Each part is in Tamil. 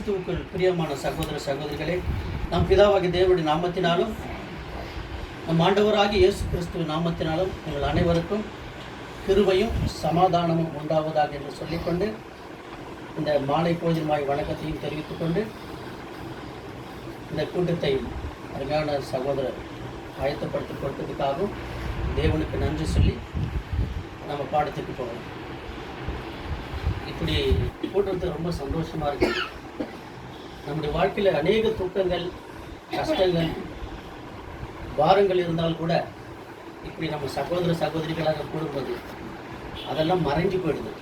கிறிஸ்துவுக்குள் பிரியமான சகோதர சகோதரிகளே, நம் பிதாவாகிய தேவனுடைய நாமத்தினாலும் நம் ஆண்டவராகிய இயேசு கிறிஸ்துவின் நாமத்தினாலும் உங்கள் அனைவருக்கும் கிருபையும் சமாதானமும் உண்டாவதாக என்று சொல்லிக்கொண்டு இந்த மாலை பொழுதுமாய் வணக்கத்தையும் தெரிவித்துக்கொண்டு இந்த கூட்டத்தை அருமையான சகோதரர் ஆயத்தப்படுத்திக் கொடுத்ததுக்காகவும் தேவனுக்கு நன்றி சொல்லி நம்ம பாடத்துக்கு போகலாம். இப்படி கூட்டுறது ரொம்ப சந்தோஷமாக இருக்குது. நம்முடைய வாழ்க்கையில் அநேக துக்கங்கள், கஷ்டங்கள், பாரங்கள் இருந்தால் கூட இப்படி நம்ம சகோதர சகோதரிகளாக கூடும்போது அதெல்லாம் மறைஞ்சு போயிடுது.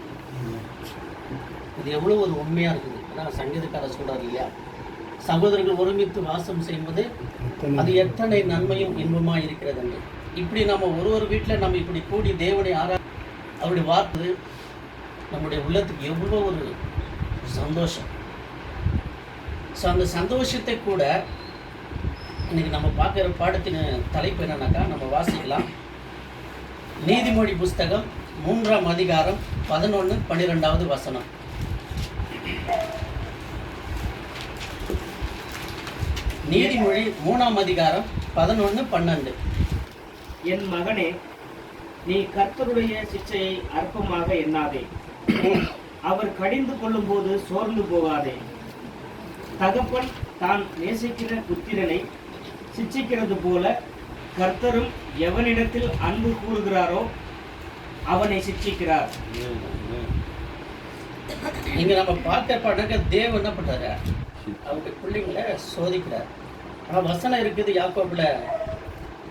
இது எவ்வளோ ஒரு உண்மையாக இருக்குது. ஏன்னா சங்கீதக்காரர் சொல்கிறார் இல்லையா, சகோதரர்கள் ஒருமித்து வாசம் செய்வது அது எத்தனை நன்மையும் இன்பமாக இருக்கிறது என்று. இப்படி நம்ம ஒரு வீட்டில் நம்ம இப்படி கூடி தேவனை அவருடைய வார்த்தை நம்முடைய உள்ளத்துக்கு எவ்வளோ ஒரு சந்தோஷம். ஸோ அந்த சந்தோஷத்தை கூட இன்னைக்கு நம்ம பார்க்குற பாடத்தின் தலைப்பு என்னன்னாக்கா, நம்ம வாசிக்கலாம். நீதிமொழி புஸ்தகம் 3ஆம் அதிகாரம் 11-12 வசனம். நீதிமொழி 3ஆம் அதிகாரம் 11-12. என் மகனே, நீ கர்த்தருடைய சிட்சையை அற்பமாக எண்ணாதே. அவர் கடிந்து கொள்ளும் போது சோர்ந்து போகாதே. தகப்பன் தான் நேசிக்கிற புத்திரனை சிட்சிக்கிறது போல கர்த்தரும் எவனிடத்தில் அன்பு கூறுகிறாரோ அவனை சிட்சிக்கிறார். இங்க நம்ம பார்க்க தேவன் என்ன பண்றாரு, அவருடைய பிள்ளைங்களை சோதிக்கிறார். ஆனால் வசனம் இருக்குது யாக்கோபுல,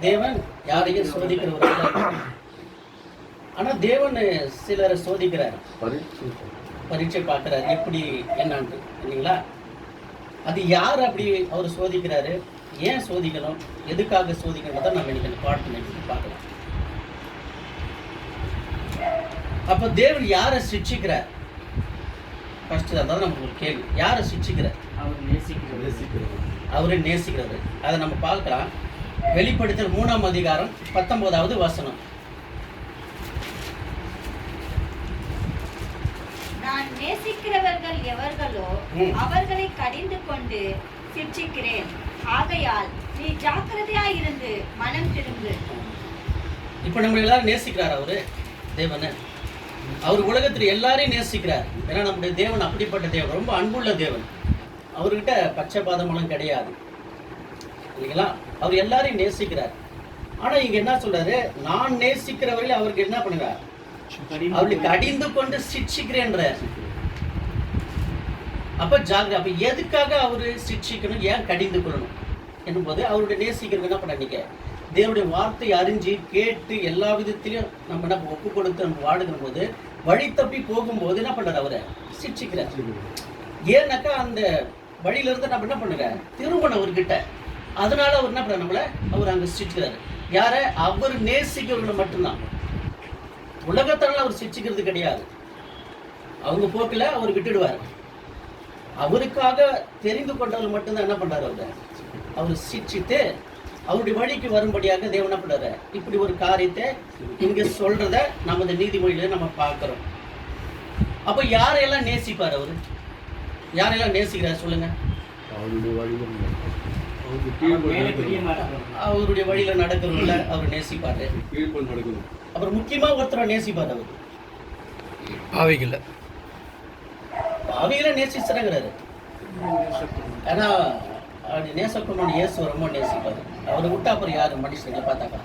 தேவன் யாரையும் சோதிக்கிறவர். ஆனால் தேவன் சிலரை சோதிக்கிறார், பரீட்சை பார்க்கிறார் எப்படி என்னான்னு இல்லைங்களா. அது யார் அப்படி அவர் சோதிக்கிறாரு, ஏன் சோதிக்கணும், எதுக்காக சோதிக்கணும் தான் நம்ம இன்னைக்கு பாடத்தை பார்க்கலாம். அப்போ தேவன் யாரை சிட்சிக்கிறார்? ஃபர்ஸ்ட் அதாவது நமக்கு ஒரு கேள்வி, யாரை சிட்சிக்கிறார்? அவரை நேசிக்கிறது. அதை நம்ம பார்க்கலாம். வெளிப்படுத்தல் 3ஆம் அதிகாரம் 19வது வசனம். நான் நேசிக்கிறவர்கள் எவர்களோ அவர்களை கடிந்து கொண்டு சிட்சிக்கிறேன். ஆகையால் நீ ஜாக்கிரதையாயிருந்து மனம் திரும்பு. இப்ப நம்ம எல்லாரும் நேசிக்கிறார் அவரு தேவனை. அவர் உலகத்தில் எல்லாரையும் நேசிக்கிறார். ஏன்னா நம்முடைய தேவன் அப்படிப்பட்ட தேவன், ரொம்ப அன்புள்ள தேவன். அவர்கிட்ட பட்சபாதமெல்லாம் கிடையாது இல்லைங்களா. அவர் எல்லாரையும் நேசிக்கிறார். ஆனா இங்க என்ன சொல்றாரு, நான் நேசிக்கிறவர்கள் அவருக்கு என்ன பண்ணுறார், அவருக்கு கடிந்து கொண்டு சிட்சிக்கிறேன்ற. அப்ப ஜாகிரதை. அப்ப எதுக்காக அவரு சிட்சிக்கணும், ஏன் கடிந்து கொள்ளணும் என்னும்போது, அவருடைய நேசிக்கிறது என்ன பண்ண, நீங்க தேவனுடைய வார்த்தை அறிஞ்சு கேட்டு எல்லா விதத்திலையும் நம்ம என்ன ஒப்பு கொடுத்து நம்ம வாடுகிற போது வழி தப்பி போகும்போது என்ன பண்றாரு, அவரை சிட்சிக்கிறார். ஏன்னாக்கா அந்த வழியில இருந்து நம்ம என்ன பண்ணுற, திருமணம் அவர்கிட்ட. அதனால அவர் என்ன பண்ண, நம்மளை அவர் அங்க சிட்சிக்கிறாரு. யார? அவர் நேசிக்கிறவங்களை மட்டும்தான். உலகத்தால அவர் சிட்சிக்கிறது கிடையாது. அவங்க போக்கில் அவர் விட்டுடுவார். அவருக்காக தெரிந்து கொண்டவர் மட்டும்தான் என்ன பண்றாரு, அவர் சிட்சித்து அவருடைய வழிக்கு வரும்படியாக தேவன் என்ன பண்றாரு. இப்படி ஒரு காரியத்தை இங்க சொல்றத நம்ம இந்த நீதிமொழியில நம்ம பார்க்கிறோம். அப்ப யாரையெல்லாம் நேசிப்பார் அவரு, யாரெல்லாம் நேசிக்கிறார் சொல்லுங்க. அவருடைய வழியில நடக்கிறவங்கள அவர் நேசிப்பாரு. அப்புறம் முக்கியமா ஒருத்தரை நேசிப்பார் அவர், பாவிகளை நேசிச்சுறாங்கிறாரு. ஏன்னா அப்படி நேசக்கணும். இயேசு ரொம்ப நேசிப்பாரு. அவரை விட்டா அப்புறம் யாரு மனுஷங்களை பார்த்தாக்கா.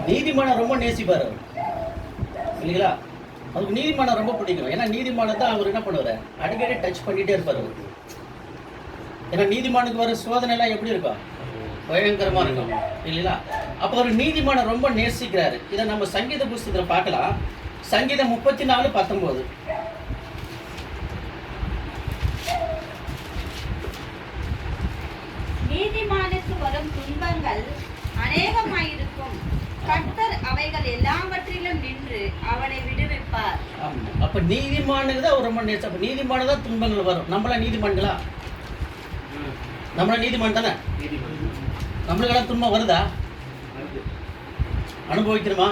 நீதிமானம் ரொம்ப நேசிப்பார் அவர் இல்லைங்களா. அவருக்கு நீதிமானம் ரொம்ப பிடிக்கும். ஏன்னா நீதிமானம் தான் அவர் என்ன பண்ணுவார், அடிக்கடி டச் பண்ணிட்டே இருப்பார் அவர். ஏன்னா நீதிமானுக்கு வர சோதனை எல்லாம் எப்படி இருக்கும், பயங்கரமா இருக்கும் இல்லைங்களா. அப்போ அவர் நீதிமானம் ரொம்ப நேசிக்கிறாரு. இதை நம்ம சங்கீத புஸ்தகத்தில் பார்க்கலாம். சங்கீதம் 34:19. நீதிமானுக்கு வரும் துன்பங்கள் அநேகமாயிருக்கும். கர்த்தர் அவைகள் எல்லாவற்றிலும் நின்று அவனை விடுவிப்பார். அப்ப நீதிமானுக்கு தான் அவர் ரொம்ப நேசம். அப்ப நீதிமான தான் துன்பங்கள் வரும். நம்மளா நீதிமான்களா? நம்மளா நீதிமான் தானே? நம்மளுக்கெல்லாம் துன்பம் வருதா? அனுபவிக்கிறோமா?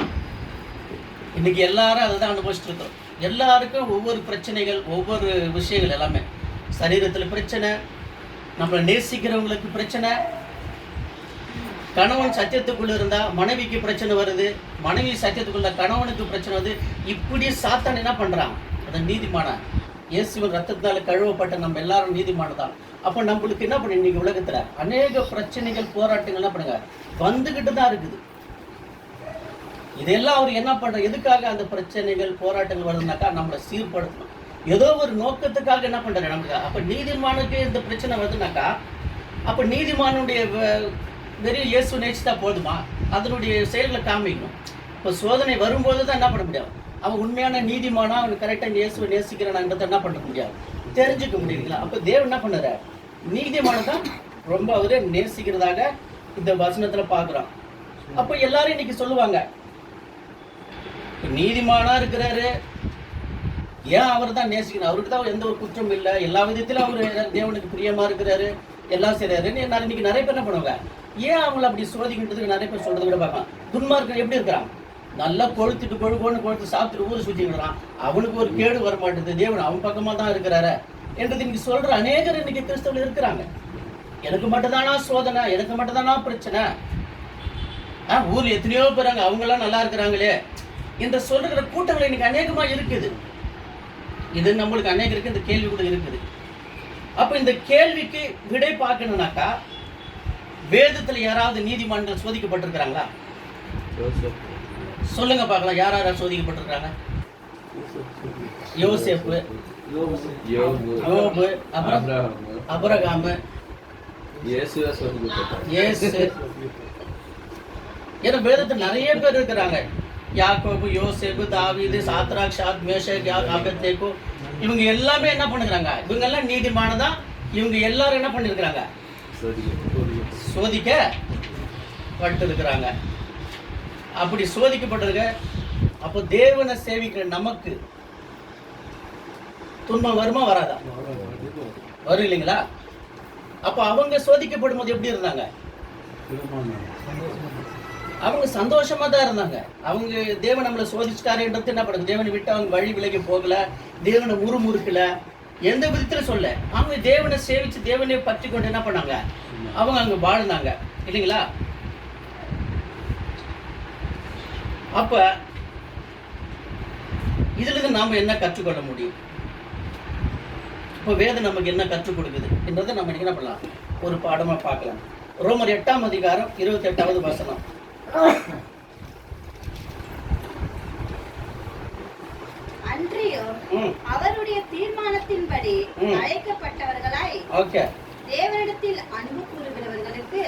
இன்னைக்கு எல்லாரும் அதை தான் அனுபவிச்சுட்டு இருக்கோம். எல்லாருக்கும் ஒவ்வொரு பிரச்சனைகள், ஒவ்வொரு விஷயங்கள் எல்லாமே. சரீரத்தில் பிரச்சனை, நம்மளை நேசிக்கிறவங்களுக்கு பிரச்சனை, கணவன் சத்தியத்துக்குள்ள இருந்தா மனைவிக்கு பிரச்சனை வருது, மனைவி சத்தியத்துக்குள்ள கணவனுக்கு பிரச்சனை வருது. இப்படி சாத்தான் என்ன பண்றான்? அந்த நீதிமான இயேசுவின் ரத்தத்தால கழுவப்பட்ட நம்ம எல்லாரும் நீதிமானம் தான். அப்போ நம்மளுக்கு என்ன பண்ணு, இன்னைக்கு உலகத்துல அநேக பிரச்சனைகள் போராட்டங்கள் என்ன பண்ணுங்க வந்துகிட்டு தான் இருக்குது. இதெல்லாம் அவர் என்ன பண்ற, எதுக்காக அந்த பிரச்சனைகள் போராட்டங்கள் வருதுனாக்கா நம்மளை சீர்படுத்தணும், ஏதோ ஒரு நோக்கத்துக்காக என்ன பண்றாரு நமக்கு. அப்ப நீதிமானுக்கு இந்த பிரச்சனை வருதுனாக்கா அப்ப நீதிமானுடைய வெறும் இயேசு நேசித்தா போதுமா? அதனுடைய செயல்களை காமிக்கணும். இப்போ சோதனை வரும்போது தான் என்ன பண்ண முடியும், அவன் உண்மையான நீதிமானா, அவன் கரெக்டாக இயேசுவை நேசிக்கிறான்றதை என்ன பண்ண முடியாது, தெரிஞ்சுக்க முடியுங்களா? அப்போ தேவன் என்ன பண்ணுற, நீதிமான தான் ரொம்ப அவரே நேசிக்கிறதாக இந்த வசனத்தில் பார்க்குறோம். அப்போ எல்லாரும் இன்னைக்கு சொல்லுவாங்க, நீதிமானா இருக்கிறாரு, ஏன் அவர் தான் நேசிக்கணும், அவருக்கு தான் எந்த ஒரு குற்றம் இல்லை, எல்லா விதத்திலும் அவர் தேவனுக்கு பிரியமா இருக்கிறாரு, எல்லாம் செய்யறாரு. இன்னைக்கு நிறைய பேர் என்ன பண்ணுவாங்க, ஏன் அவங்கள அப்படி சோதிக்கின்றதுக்கு நிறைய பேர் சொல்றது கூட பார்க்கலாம். துன்மார்க்கன் எப்படி இருக்கிறான், நல்லா கொழுத்துட்டு கொழுத்து சாப்பிட்டு ஊர் சுற்றிக்கிறான், அவனுக்கு ஒரு கேடு வர மாட்டேது, தேவன் அவன் பக்கமா தான் இருக்கிறாரு என்றது இன்னைக்கு சொல்ற அநேகர் இன்னைக்கு கிறிஸ்தவர்கள் இருக்கிறாங்க. எனக்கு மட்டும்தானா சோதனை, எனக்கு மட்டும்தானா பிரச்சனை, ஊர்ல எத்தனையோ பேராங்க அவங்க எல்லாம் நல்லா இருக்கிறாங்களே என்று சொல்லுகிற கூட்டங்கள் இன்னைக்கு அநேகமா இருக்குது. இது நம்மளுக்கு அநேகருக்கு இந்த கேள்வி கூட இருக்குது. அப்ப இந்த கேள்விக்கு விடை பார்க்கணும்னாக்கா வேதத்துல யாராவது நீதிமான்கள் சோதிக்கப்பட்டிருக்கிறாங்களா? சொல்லுங்க பார்க்கலாம், யார் யாரா சோதிக்கப்பட்டிருக்காங்க? யோசேப்பு, யோபு, அபிரகாம், இயேசு. ஏன்னா வேதத்துல நிறைய பேர் இருக்கிறாங்க. யாக்கோபு, யோசேப்பு, தாவீது, சாத்ராக், ஷாத், மேஷக், ஆபேத்நேகோ, இவங்க எல்லாமே என்ன பண்ணுறாங்க, இவங்க எல்லாம் நீதிமானதான். இவங்க எல்லாரும் என்ன பண்ணிருக்கிறாங்க, சோதிக்கப்பட்டு இருக்கிறாங்க. அப்படி சோதிக்கப்பட்டிருக்க. அப்போ தேவனை சேவிக்கிற நமக்கு துன்பம் வருமா வராதா? வரும் இல்லைங்களா? அப்ப அவங்க சோதிக்கப்படும் போது எப்படி இருந்தாங்க? அவங்க சந்தோஷமா தான் இருந்தாங்க. அவங்க தேவன் நம்மளை சோதிச்சுட்டாருன்றது என்ன பண்ணுங்க, தேவனை விட்டு அவங்க வழி விலகி போகல, தேவனை முறுமுறுக்கல, எந்த விதத்துல சொல்ல. அவங்க தேவனை சேவிச்சு தேவனை பற்றி கொண்டு என்ன பண்ணாங்க, அவங்க அங்க வாழ்ந்தாங்க இல்லைங்களா? அப்ப இதுல இருந்து நாம என்ன கற்றுக்கொள்ள முடியும்? இப்ப வேதம் நமக்கு என்ன கற்றுக் கொடுக்குது என்றதை நம்ம என்ன பண்ணலாம், ஒரு பாடமா பார்க்கலாம். ரோமர் 8ஆம் அதிகாரம் 28வது வசனம். அன்றியும் அவருடைய தீர்மானத்தின்படி அழைக்கப்பட்டவர்களாய் தேவனிடத்தில் அன்பு கூறுகிறவர்களுக்கு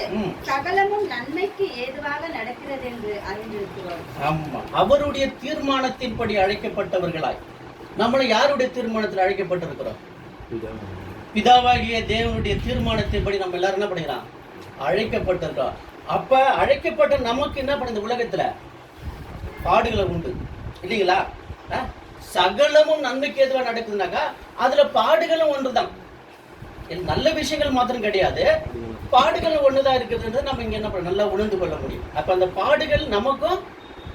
சகலமும் நன்மைக்கு ஏதுவாக நடக்கிறது என்று அறிந்திருக்கிறோம். ஆமா, அவருடைய தீர்மானத்தின்படி அழைக்கப்பட்டவர்களாய். நம்மள யாருடைய தீர்மானத்தில் அழைக்கப்பட்டிருக்கிறோம்? பிதாவாகிய தேவனுடைய தீர்மானத்தின்படி நம்ம எல்லாரும் என்ன பண்ணிக்கலாம், அழைக்கப்பட்டிருக்கிறோம். அப்ப அழைக்கப்பட்ட நமக்கு என்ன பண்ணுது, உலகத்துல பாடுகளை உண்டு இல்லைங்களா? சகலமும் நன்மைக்கு எதுவா நடக்குதுனாக்கா அதுல பாடுகளும் ஒன்றுதான். நல்ல விஷயங்கள் மாத்திரம் கிடையாது, பாடுகள் ஒண்ணுதான் இருக்குதுன்றது நம்ம இங்க என்ன பண்ண நல்லா உணர்ந்து கொள்ள முடியும். அப்ப அந்த பாடுகள் நமக்கும்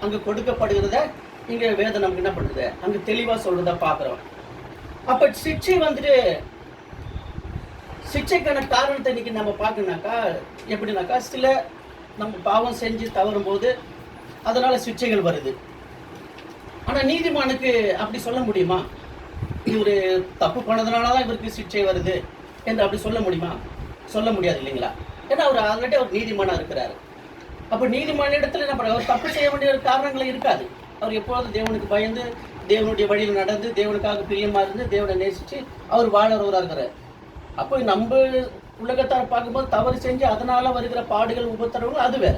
அங்க கொடுக்கப்படுகிறத இங்க வேதம் நமக்கு என்ன பண்ணுது, அங்க தெளிவா சொல்றத பாக்குறோம். அப்ப சிக்ஷை வந்துட்டு, சிக்ஷைக்கான காரணத்தை இன்னைக்கு நம்ம பார்க்கணும்னாக்கா எப்படின்னாக்கா, சில நம்ம பாவம் செஞ்சு தவறும் போது அதனால சிக்ஷைகள் வருது. ஆனா நீதிமானுக்கு அப்படி சொல்ல முடியுமா, இவரு தப்பு பண்ணதுனாலதான் இவருக்கு சிக்ஷை வருது என்று அப்படி சொல்ல முடியுமா? சொல்ல முடியாது இல்லைங்களா? ஏன்னா அவர் ஆல்ரெடி அவர் நீதிமானா இருக்கிறாரு. அப்ப நீதிமான இடத்துல என்ன பண்ண, அவர் தப்பு செய்ய வேண்டிய காரணங்களும் இருக்காது. அவர் எப்போதும் தேவனுக்கு பயந்து தேவனுடைய வழியில் நடந்து தேவனுக்காக பிரியமா இருந்து தேவனை நேசிச்சு அவர் வாழறவராக இருக்கிறார். அப்போ நம்ம உலகத்தார் பார்க்கும்போது தவறு செஞ்சு அதனால வருகிற பாடுகள் உபத்திரவங்கள் அது வேற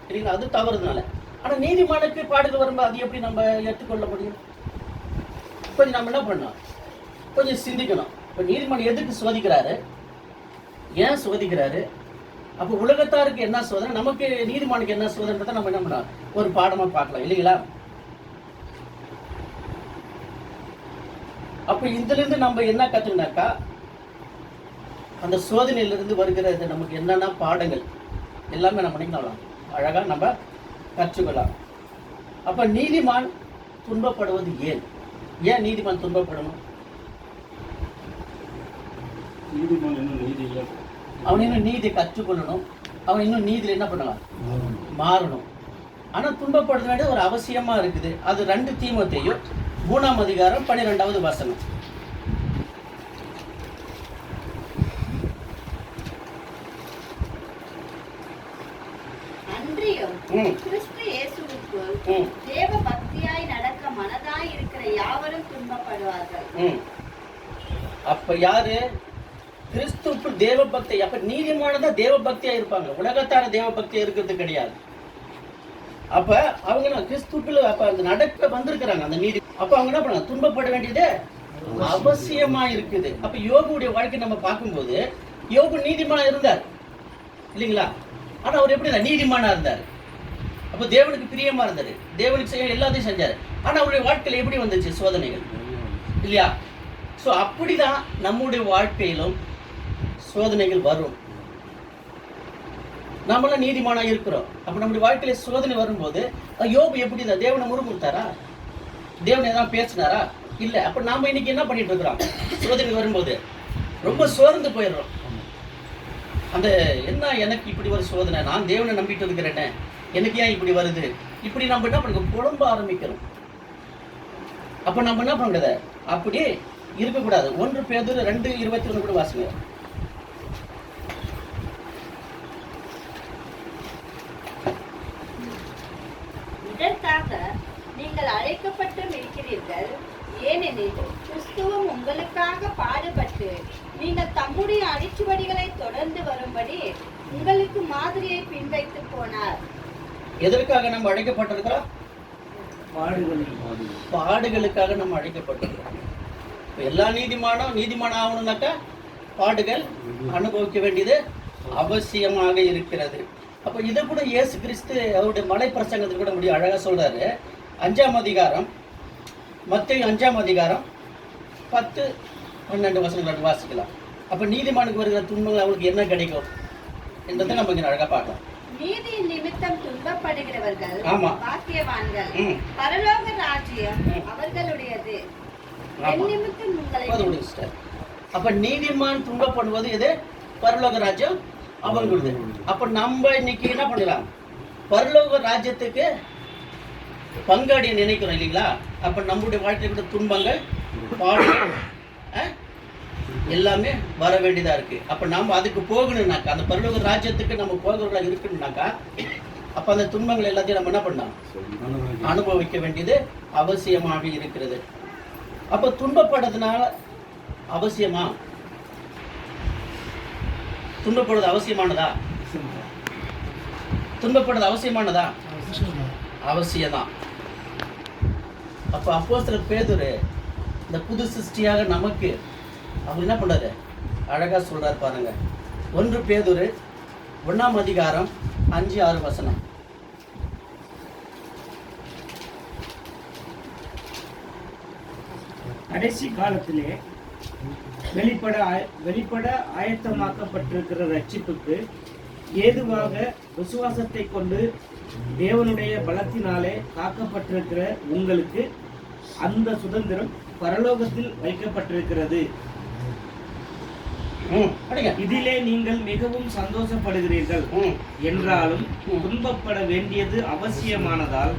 இல்லைங்களா, அது தவறுனால. ஆனா நீதிமானுக்கு பாடுகள் வரும்போது அது எப்படி நம்ம ஏற்றுக்கொள்ள முடியும்? கொஞ்சம் நம்ம என்ன பண்ணோம், கொஞ்சம் சிந்திக்கணும். இப்போ நீதிமான் எதுக்கு சோதிக்கிறாரு, ஏன் சோதிக்கிறாரு, அப்போ உலகத்தாருக்கு என்ன சோதனை, நமக்கு நீதிமானுக்கு என்ன சோதனைன்றதை நம்ம என்ன பண்ணலாம், ஒரு பாடமா பார்க்கலாம் இல்லைங்களா? அப்ப இதுல இருந்து நம்ம என்ன கத்துனாக்கா, அந்த சோதனையிலிருந்து வருகிறது நமக்கு என்னென்ன பாடங்கள் எல்லாமே நம்ம நினைக்கலாம், அழகா நம்ம கற்றுக்கலாம். அப்ப நீதிமான் துன்பப்படுவது ஏன், ஏன் நீதிமான் துன்பப்படணும்? அவன் இன்னும் நீதி கற்றுக்கொள்ளணும், அவன் இன்னும் நீதியில் என்ன பண்ணலாம், மாறணும். ஆனா துன்பப்படுத்த வேண்டிய ஒரு அவசியமா இருக்குது. அது 2 தீமோத்தேயு 3ஆம் அதிகாரம் 12வது வசனம். கிறிஸ்து இயேசுவுக்குள் தேவ பக்தியாய் நடக்க மனதாய் இருக்கிற யாவரும் துன்பப்படுவார்கள். அப்ப யாரு கிறிஸ்துவுக்குள் தேவ பக்தி? அப்ப நீதிமானதான் தேவ பக்தியா இருப்பாங்க, உலகத்தார தேவ பக்தியா இருக்கிறது கிடையாது. அப்ப அவங்க கிறிஸ்துக்குள்ள அப்ப அந்த நடக்க வந்திருக்கிறாங்க அந்த நீதி. அப்ப அவங்க என்ன பண்ணாங்க, துன்பப்பட வேண்டியது அவசியமா இருக்குது. அப்ப யோகுடைய வாழ்க்கை நம்ம பார்க்கும்போது யோகு நீதிமானா இருந்தார் இல்லைங்களா? ஆனா அவர் எப்படி நீதிமானா இருந்தார்? அப்ப தேவனுக்கு பிரியமா இருந்தாரு, தேவனுக்கு செய்ய எல்லாத்தையும் செஞ்சாரு. ஆனா அவருடைய வாழ்க்கையில எப்படி வந்துச்சு சோதனைகள் இல்லையா? சோ அப்படிதான் நம்முடைய வாழ்க்கையிலும் சோதனைகள் வரும். நம்மளாம் நீதிமானா இருக்கிறோம். அப்ப நம்முடைய வாழ்க்கையில சோதனை வரும்போது யோபு எப்படிதான் தேவனை முறுமுறுத்தாரா? தேவன் ஏதாவது பேசினாரா? இல்ல. அப்ப நாம இன்னைக்கு என்ன பண்ணிட்டு இருக்கிறோம்? சோதனை வரும்போது ரொம்ப சோர்ந்து போயிடுறோம். அந்த என்ன எனக்கு இப்படி ஒரு சோதனை, நான் தேவனை நம்பிட்டு இருக்கிறேன், எனக்கு ஏன் இப்படி வருது, இப்படி நம்ம என்ன பண்ணுறோம், புலம்ப ஆரம்பிக்கிறோம். அப்ப நம்ம என்ன பண்றது, அப்படியே இருக்கக்கூடாது. 1 பேதுரு 2:21 கூட வாசிங்க. இதற்காக நீங்கள் அழைக்கப்பட்டும் இருக்கிறீர்கள், ஏனெனில் கிறிஸ்துவும் உங்களுக்காக பாடுபட்டு நீங்கள் தம்முடைய அடிச்சுவடிகளை தொடர்ந்து வரும்படி உங்களுக்கு மாதிரியை பின்வைத்து போனார். எதற்காக நம்ம அழைக்கப்பட்டிருக்கிறோம்? பாடுகளுக்காக நம்ம அழைக்கப்பட்டிருக்கிறோம். எல்லா நீதிமான ஆகணும்னாக்கா பாடுகள் அனுபவிக்க வேண்டியது அவசியமாக இருக்கிறது. அப்ப இதை கூட இயேசு கிறிஸ்து அவருடைய மலை பிரசங்கத்தில் கூட முடிய அழகா சொல்றாரு. 5ஆம் அதிகாரம் மத்தேயு 5ஆம் அதிகாரம் 10-12 வசனங்கள் வாசிக்கலாம். அப்ப நீதிமானுக்கு வருகிற துன்பங்கள் அவங்களுக்கு என்ன கிடைக்கும் என்றதை நம்ம இங்க அழகா பார்க்கலாம். நீதியின் நிமித்தம் துன்பப்படுகிறவர்கள் பாக்கியவான்கள், பரலோக ராஜ்யம் அவர்களுடையது. அப்ப நீதிமான் துன்பப்படுவது எது? பரலோக ராஜ்யம் அவங்களுது. அப்ப நம்ம இன்னைக்கு என்ன பண்ணலாம், பரலோக ராஜ்யத்துக்கு பங்காடிய நினைக்கிறோம் இல்லைங்களா? அப்ப நம்முடைய வாழ்க்கையோட துன்பங்கள் பாடுகள் எல்லாமே வர வேண்டியதா இருக்கு. அப்ப நாம அதுக்கு போகணும்னாக்கா, அந்த பரலோக ராஜ்யத்துக்கு நம்ம போகிறவர்களா இருக்கணும்னாக்கா, அப்ப அந்த துன்பங்கள் எல்லாத்தையும் நம்ம என்ன பண்ணலாம், அனுபவிக்க வேண்டியது அவசியமாக இருக்கிறது. அப்ப துன்பப்படுறதுனால அவசியமா? துன்பப்படுறது அவசியமானதா? துன்பப்படுறது அவசியமானதா? அவசியம்தான். அப்ப அப்போஸ்தலர் பேதுரு இந்த புது சிருஷ்டியாக நமக்கு அவர் என்ன பண்றாரு, அழகா சொல்றாரு பாருங்க. 1 பேதுரு 1ஆம் அதிகாரம் 5-6 வசனம். கடைசி காலத்திலே வெளிப்பட ஆயத்தமாக்கப்பட்டிருக்கிற ரட்சிப்புக்கு ஏதுவாக விசுவாசத்தை கொண்டு தேவனுடைய பலத்தினாலே காக்கப்பட்டிருக்கிற உங்களுக்கு அந்த சுதந்திரம் பரலோகத்தில் வைக்கப்பட்டிருக்கிறது. இதிலே நீங்கள் மிகவும் சந்தோஷப்படுகிறீர்கள். என்றாலும் துன்பப்பட வேண்டியது அவசியமானதால்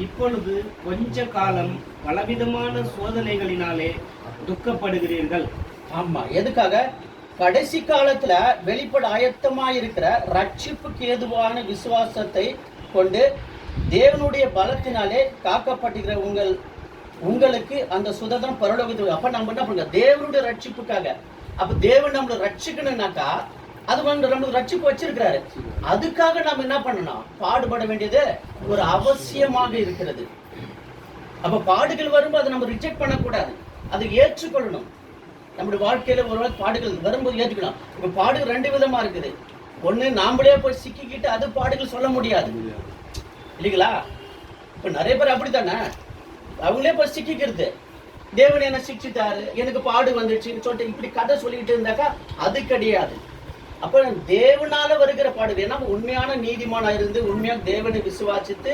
இப்பொழுது கொஞ்ச காலம் பலவிதமான சோதனைகளினாலே துக்கப்படுகிறீர்கள். ஆமா, எதுக்காக? கடைசி காலத்துல வெளிப்பட ஆயத்தமாயிருக்கிற ரட்சிப்புக்கு ஏதுவான விசுவாசத்தை கொண்டு தேவனுடைய பலத்தினாலே காக்கப்பட்டிருக்கிற உங்களுக்கு அந்த சுதந்திரம் பரலோகத்துக்கு. அப்ப நம்ம என்ன பண்ணுங்க, தேவனுடைய ரட்சிப்புக்காக. அப்ப தேவன் நம்மளை ரட்சிக்கணும்னாக்கா அது நம்மளுக்கு ரட்சிப்பு வச்சிருக்கிறாரு. அதுக்காக நம்ம என்ன பண்ணணும், பாடுபட வேண்டியது ஒரு அவசியமாக இருக்கிறது. அப்ப பாடுகள் வரும்போது அதை நம்ம ரிஜெக்ட் பண்ணக்கூடாது, அதை ஏற்றுக்கொள்ளணும். நம்முடைய வாழ்க்கையில ஒரு பாடுகள் வரும்போது ஏற்றுக்கணும். இப்ப பாடுகள் 2 விதமா இருக்குது. ஒண்ணு, நாமளே போய் சிக்கிக்கிட்டு அது பாடுகள் சொல்ல முடியாது இல்லைங்களா? இப்ப நிறைய பேர் அப்படித்தானே, அவங்களே போய் சிக்கிக்கிறது. தேவன் என்ன சிக்கிட்டாரு, எனக்கு பாடு வந்துடுச்சுன்னு சொல்லிட்டு இப்படி கதை சொல்லிக்கிட்டு இருந்தாக்கா அது கிடையாது. அப்ப தேவனால வருகிற பாடுகள், ஏன்னா உண்மையான நீதிமானா இருந்து உண்மையான தேவனை விசுவாசித்து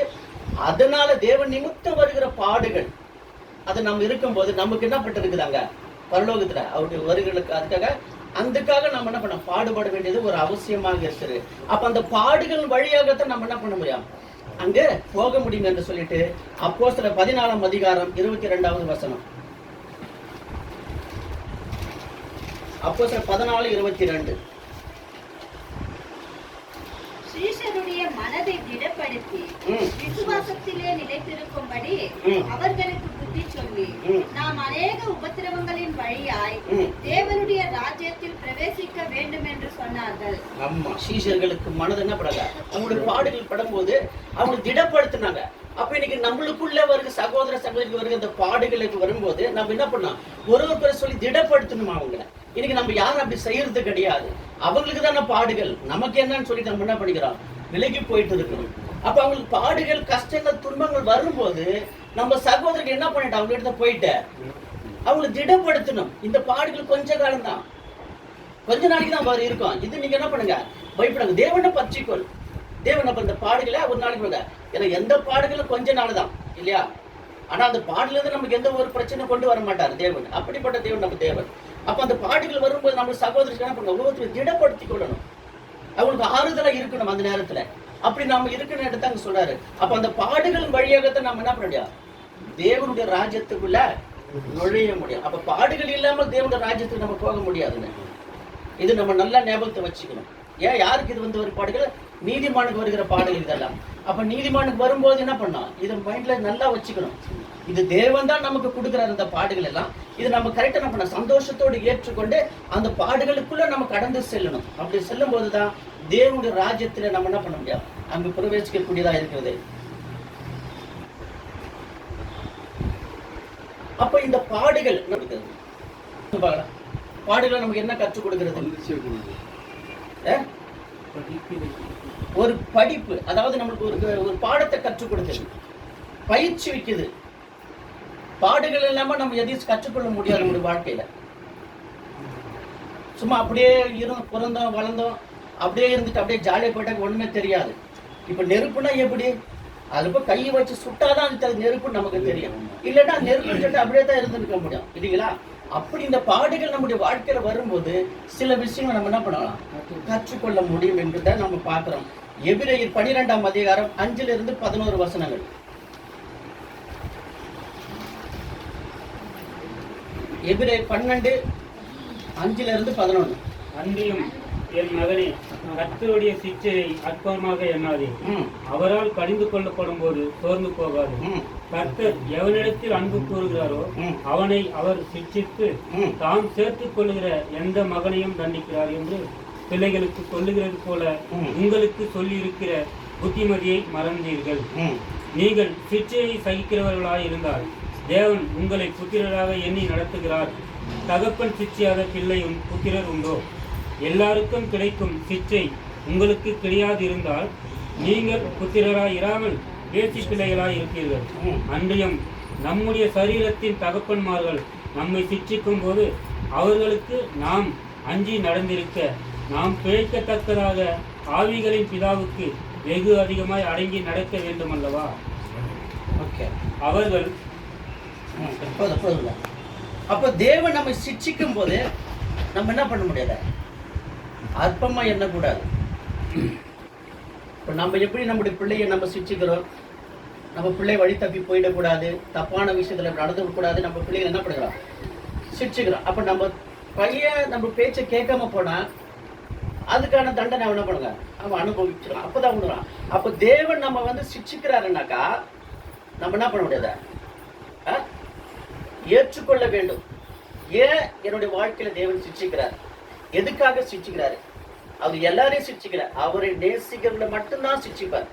அதனால தேவன் நிமித்தம் வருகிற பாடுகள், அது நம்ம இருக்கும்போது நமக்கு என்ன பட்டு இருக்குதாங்க, பரலோகத்துல அவருடைய வருகளுக்கு அதுக்காக அதுக்காக நம்ம என்ன பண்ண பாடுபட வேண்டியது ஒரு அவசியமாக இருக்குது. அப்ப அந்த பாடுகள் வழியாகத்தான் நம்ம என்ன பண்ண முடியும், அங்க போக முடியும் என்று சொல்லிட்டு அப்போஸ்தலர் 14ஆம் அதிகாரம் 22வது வசனம். அப்போஸ்தலர் 14:22. சீஷருடைய மனதை திடப்படுத்தி விசுவாசத்திலே நிலைத்திருக்கும்படி அவர்களுக்கு புத்தி சொல்லி, நாம் அநேக உபத்திரவங்களின் வழியாய் தேவனுடைய ராஜ்யத்தில் பிரவேசிக்க வேண்டும் என்று சொன்னார்கள். ஆமா, சீஷர்களுக்கு மனது என்ன படாங்க, அவங்களுடைய பாடுகள் படும்போது அவங்க திடப்படுத்தினாங்க. அப்ப இன்னைக்கு நம்மளுக்குள்ள வருகிற சகோதர சகோதரிக்கு வருகிற இந்த பாடுகளுக்கு வரும்போது நம்ம என்ன பண்ணோம், ஒருவர் சொல்லி திடப்படுத்தணும் அவங்கள. இன்னைக்கு நம்ம யாரும் அப்படி செய்யறது கிடையாது. அவங்களுக்கு தானே பாடுகள், நமக்கு என்னன்னு சொல்லிட்டு நம்ம என்ன பண்ணிக்கிறோம், விலகி போயிட்டு இருக்கிறோம். அப்ப அவங்களுக்கு பாடுகள் கஷ்டங்கள் துன்பங்கள் வரும்போது நம்ம சகோதரர்கள் என்ன பண்ணிட்டு அவங்க இடத்த போயிட்டு அவங்களை திடப்படுத்தணும். இந்த பாடுகள் கொஞ்ச காலம் தான், கொஞ்ச நாளைக்கு தான் இருக்கும். இது நீங்க என்ன பண்ணுங்க, பயப்படாங்க, தேவனை பற்றிக்கொள். தேவன் அப்ப இந்த பாடுகளை ஒரு நாளைக்கு வாங்க. ஏன்னா எந்த பாடுகளும் கொஞ்ச நாள் தான் இல்லையா, ஆனா அந்த பாடுல இருந்து நமக்கு எந்த ஒரு பிரச்சனை கொண்டு வர மாட்டார் தேவன். அப்படிப்பட்ட தேவன் நம்ம தேவன். அப்ப அந்த பாடுகள் வரும்போது நம்ம சகோதரர்கள் என்ன பண்ணுங்க, ஒவ்வொருத்தரும் திடப்படுத்தி கொள்ளணும், அவங்களுக்கு ஆறுதலா இருக்கணும் அந்த நேரத்துல. அப்படி நாம இருக்கிற இடத்த அங்க சொல்றாரு. அப்ப அந்த பாடுகள் வழியாகத்தான் நம்ம என்ன பண்ண முடியும், தேவனுடைய ராஜ்யத்துக்குள்ள நுழைய முடியும். அப்ப பாடுகள் இல்லாமல் தேவனுடைய ராஜ்யத்துக்கு நம்ம போக முடியாதுன்னு இது நம்ம நல்லா ஞாபகத்தை வச்சுக்கணும். ஏன் யாருக்கு இது வந்து ஒரு பாடுகள், நீதிமானுக்கு வருகிற பாடுகள் இதெல்லாம். அப்ப நீதிமானுக்கு வரும்போது என்ன பண்ணோம், இதை மைண்ட்ல நல்லா வச்சுக்கணும். இது தேவன் தான் நமக்கு கொடுக்குறாரு அந்த பாடுகள் எல்லாம். இது நம்ம கரெக்டா என்ன பண்ண, சந்தோஷத்தோடு ஏற்றுக்கொண்டு அந்த பாடுகளுக்குள்ள நம்ம கடந்து செல்லணும். அப்படி செல்லும் போதுதான் தேவனுடைய ராஜ்யத்துல நம்ம என்ன பண்ண முடியும், அங்கு பிரவேசிக்கக்கூடியதா இருக்கிறது. அப்ப இந்த பாடுகள் பாடுகள் நமக்கு என்ன கற்றுக் கொடுக்கிறது, ஒரு படிப்பு, அதாவது நம்மளுக்கு ஒரு பாடத்தை கற்றுக் கொடுக்குது, பயிற்சி வைக்குது. பாடுகள் இல்லாம நம்ம எதையும் கற்றுக்கொள்ள முடியாது நம்முடைய வாழ்க்கையில. சும்மா அப்படியே பிறந்தோம் வளர்ந்தோம் அப்படியே இருந்துட்டு அப்படியே ஜாலியா போயிட்டாங்க, ஒண்ணுமே தெரியாது. இப்ப நெருப்புனா எப்படி, அது போய் கையை வச்சு சுட்டாதான் அது நெருப்பு நமக்கு தெரியும். இல்லைன்னா நெருப்புன்னு சொல்லிட்டு அப்படியே தான் இருந்துருக்க முடியும் இல்லைங்களா. அப்படி இந்த பாடுகள் நம்முடைய வாழ்க்கையில வரும்போது சில விஷயங்கள் நம்ம என்ன பண்ணலாம், கற்றுக்கொள்ள முடியும் என்றுதான் நம்ம பார்க்கிறோம். எபிரேயர் 12ஆம் அதிகாரம் 5லிருந்து 11 வசனங்கள். எபிரேயர் 12:5லிருந்து 11. அன்றியும் என் மகனே, கர்த்தருடைய சிட்சையை அற்பமாக எண்ணாதே. அவரால் கடிந்து கொள்ளப்படும் போது சோர்ந்து போகாது. கர்த்தர் எவனிடத்தில் அன்பு கூறுகிறாரோ அவனை அவர் சிட்சித்து தாம் சேர்த்துக் கொள்ளுகிற எந்த மகனையும் தண்டிக்கிறார் என்று பிள்ளைகளுக்கு சொல்லுகிறது போல உங்களுக்கு சொல்லி இருக்கிற புத்திமதியை மறந்தீர்கள். நீங்கள் சிட்சையை சகிக்கிறவர்களாய் இருந்தால் தேவன் உங்களை புத்திரராக எண்ணி நடத்துகிறார். தகப்பன் சிட்சையாக பிள்ளையும் புத்திரர் உண்டோ? எல்லாருக்கும் கிடைக்கும் சிட்சை உங்களுக்கு கிடையாது இருந்தால் நீங்கள் புத்திரராய் இராமல் பேசி பிள்ளைகளாய் இருப்பீர்கள். அன்றியும் நம்முடைய சரீரத்தின் தகப்பன்மார்கள் நம்மை சிட்சிக்கும் போது அவர்களுக்கு நாம் அஞ்சி நடந்திருக்க நாம் பிழைக்கத்தக்கதாக ஆவிகளின் பிதாவுக்கு வெகு அதிகமாய் அடங்கி நடக்க வேண்டும் அல்லவா? அவர்கள் அப்ப தேவன் நம்மை சிட்சிக்கும் போது நம்ம என்ன பண்ண முடியாது, அற்பமா எண்ணக்கூடாது. இப்போ நம்ம எப்படி நம்முடைய பிள்ளையை நம்ம சிட்சிக்கிறோம், நம்ம பிள்ளை வழி தப்பி போயிடக்கூடாது, தப்பான விஷயத்துல நடந்துக்கூடாது, நம்ம பிள்ளைகள் என்ன பண்ணுறோம், சிட்சிக்கிறோம். அப்போ நம்ம பையன் நம்ம பேச்சை கேட்காம போனா அதுக்கான தண்டனை அவன் என்ன பண்ணுங்க, அவன் அனுபவிச்சிடும். அப்பதான் உணரான். அப்போ தேவன் நம்ம வந்து சிட்சிக்கிறாருனாக்கா நம்ம என்ன பண்ண முடியாத, ஏற்றுக்கொள்ள வேண்டும். ஏன் என்னுடைய வாழ்க்கையில தேவன் சிட்சிக்கிறார், எதுக்காக சிட்சிக்கிறாரு, அவர் எல்லாரையும் சிட்சிக்கிறார். அவரை நேசிக்கிறவங்களை மட்டும்தான் சிட்சிப்பார்.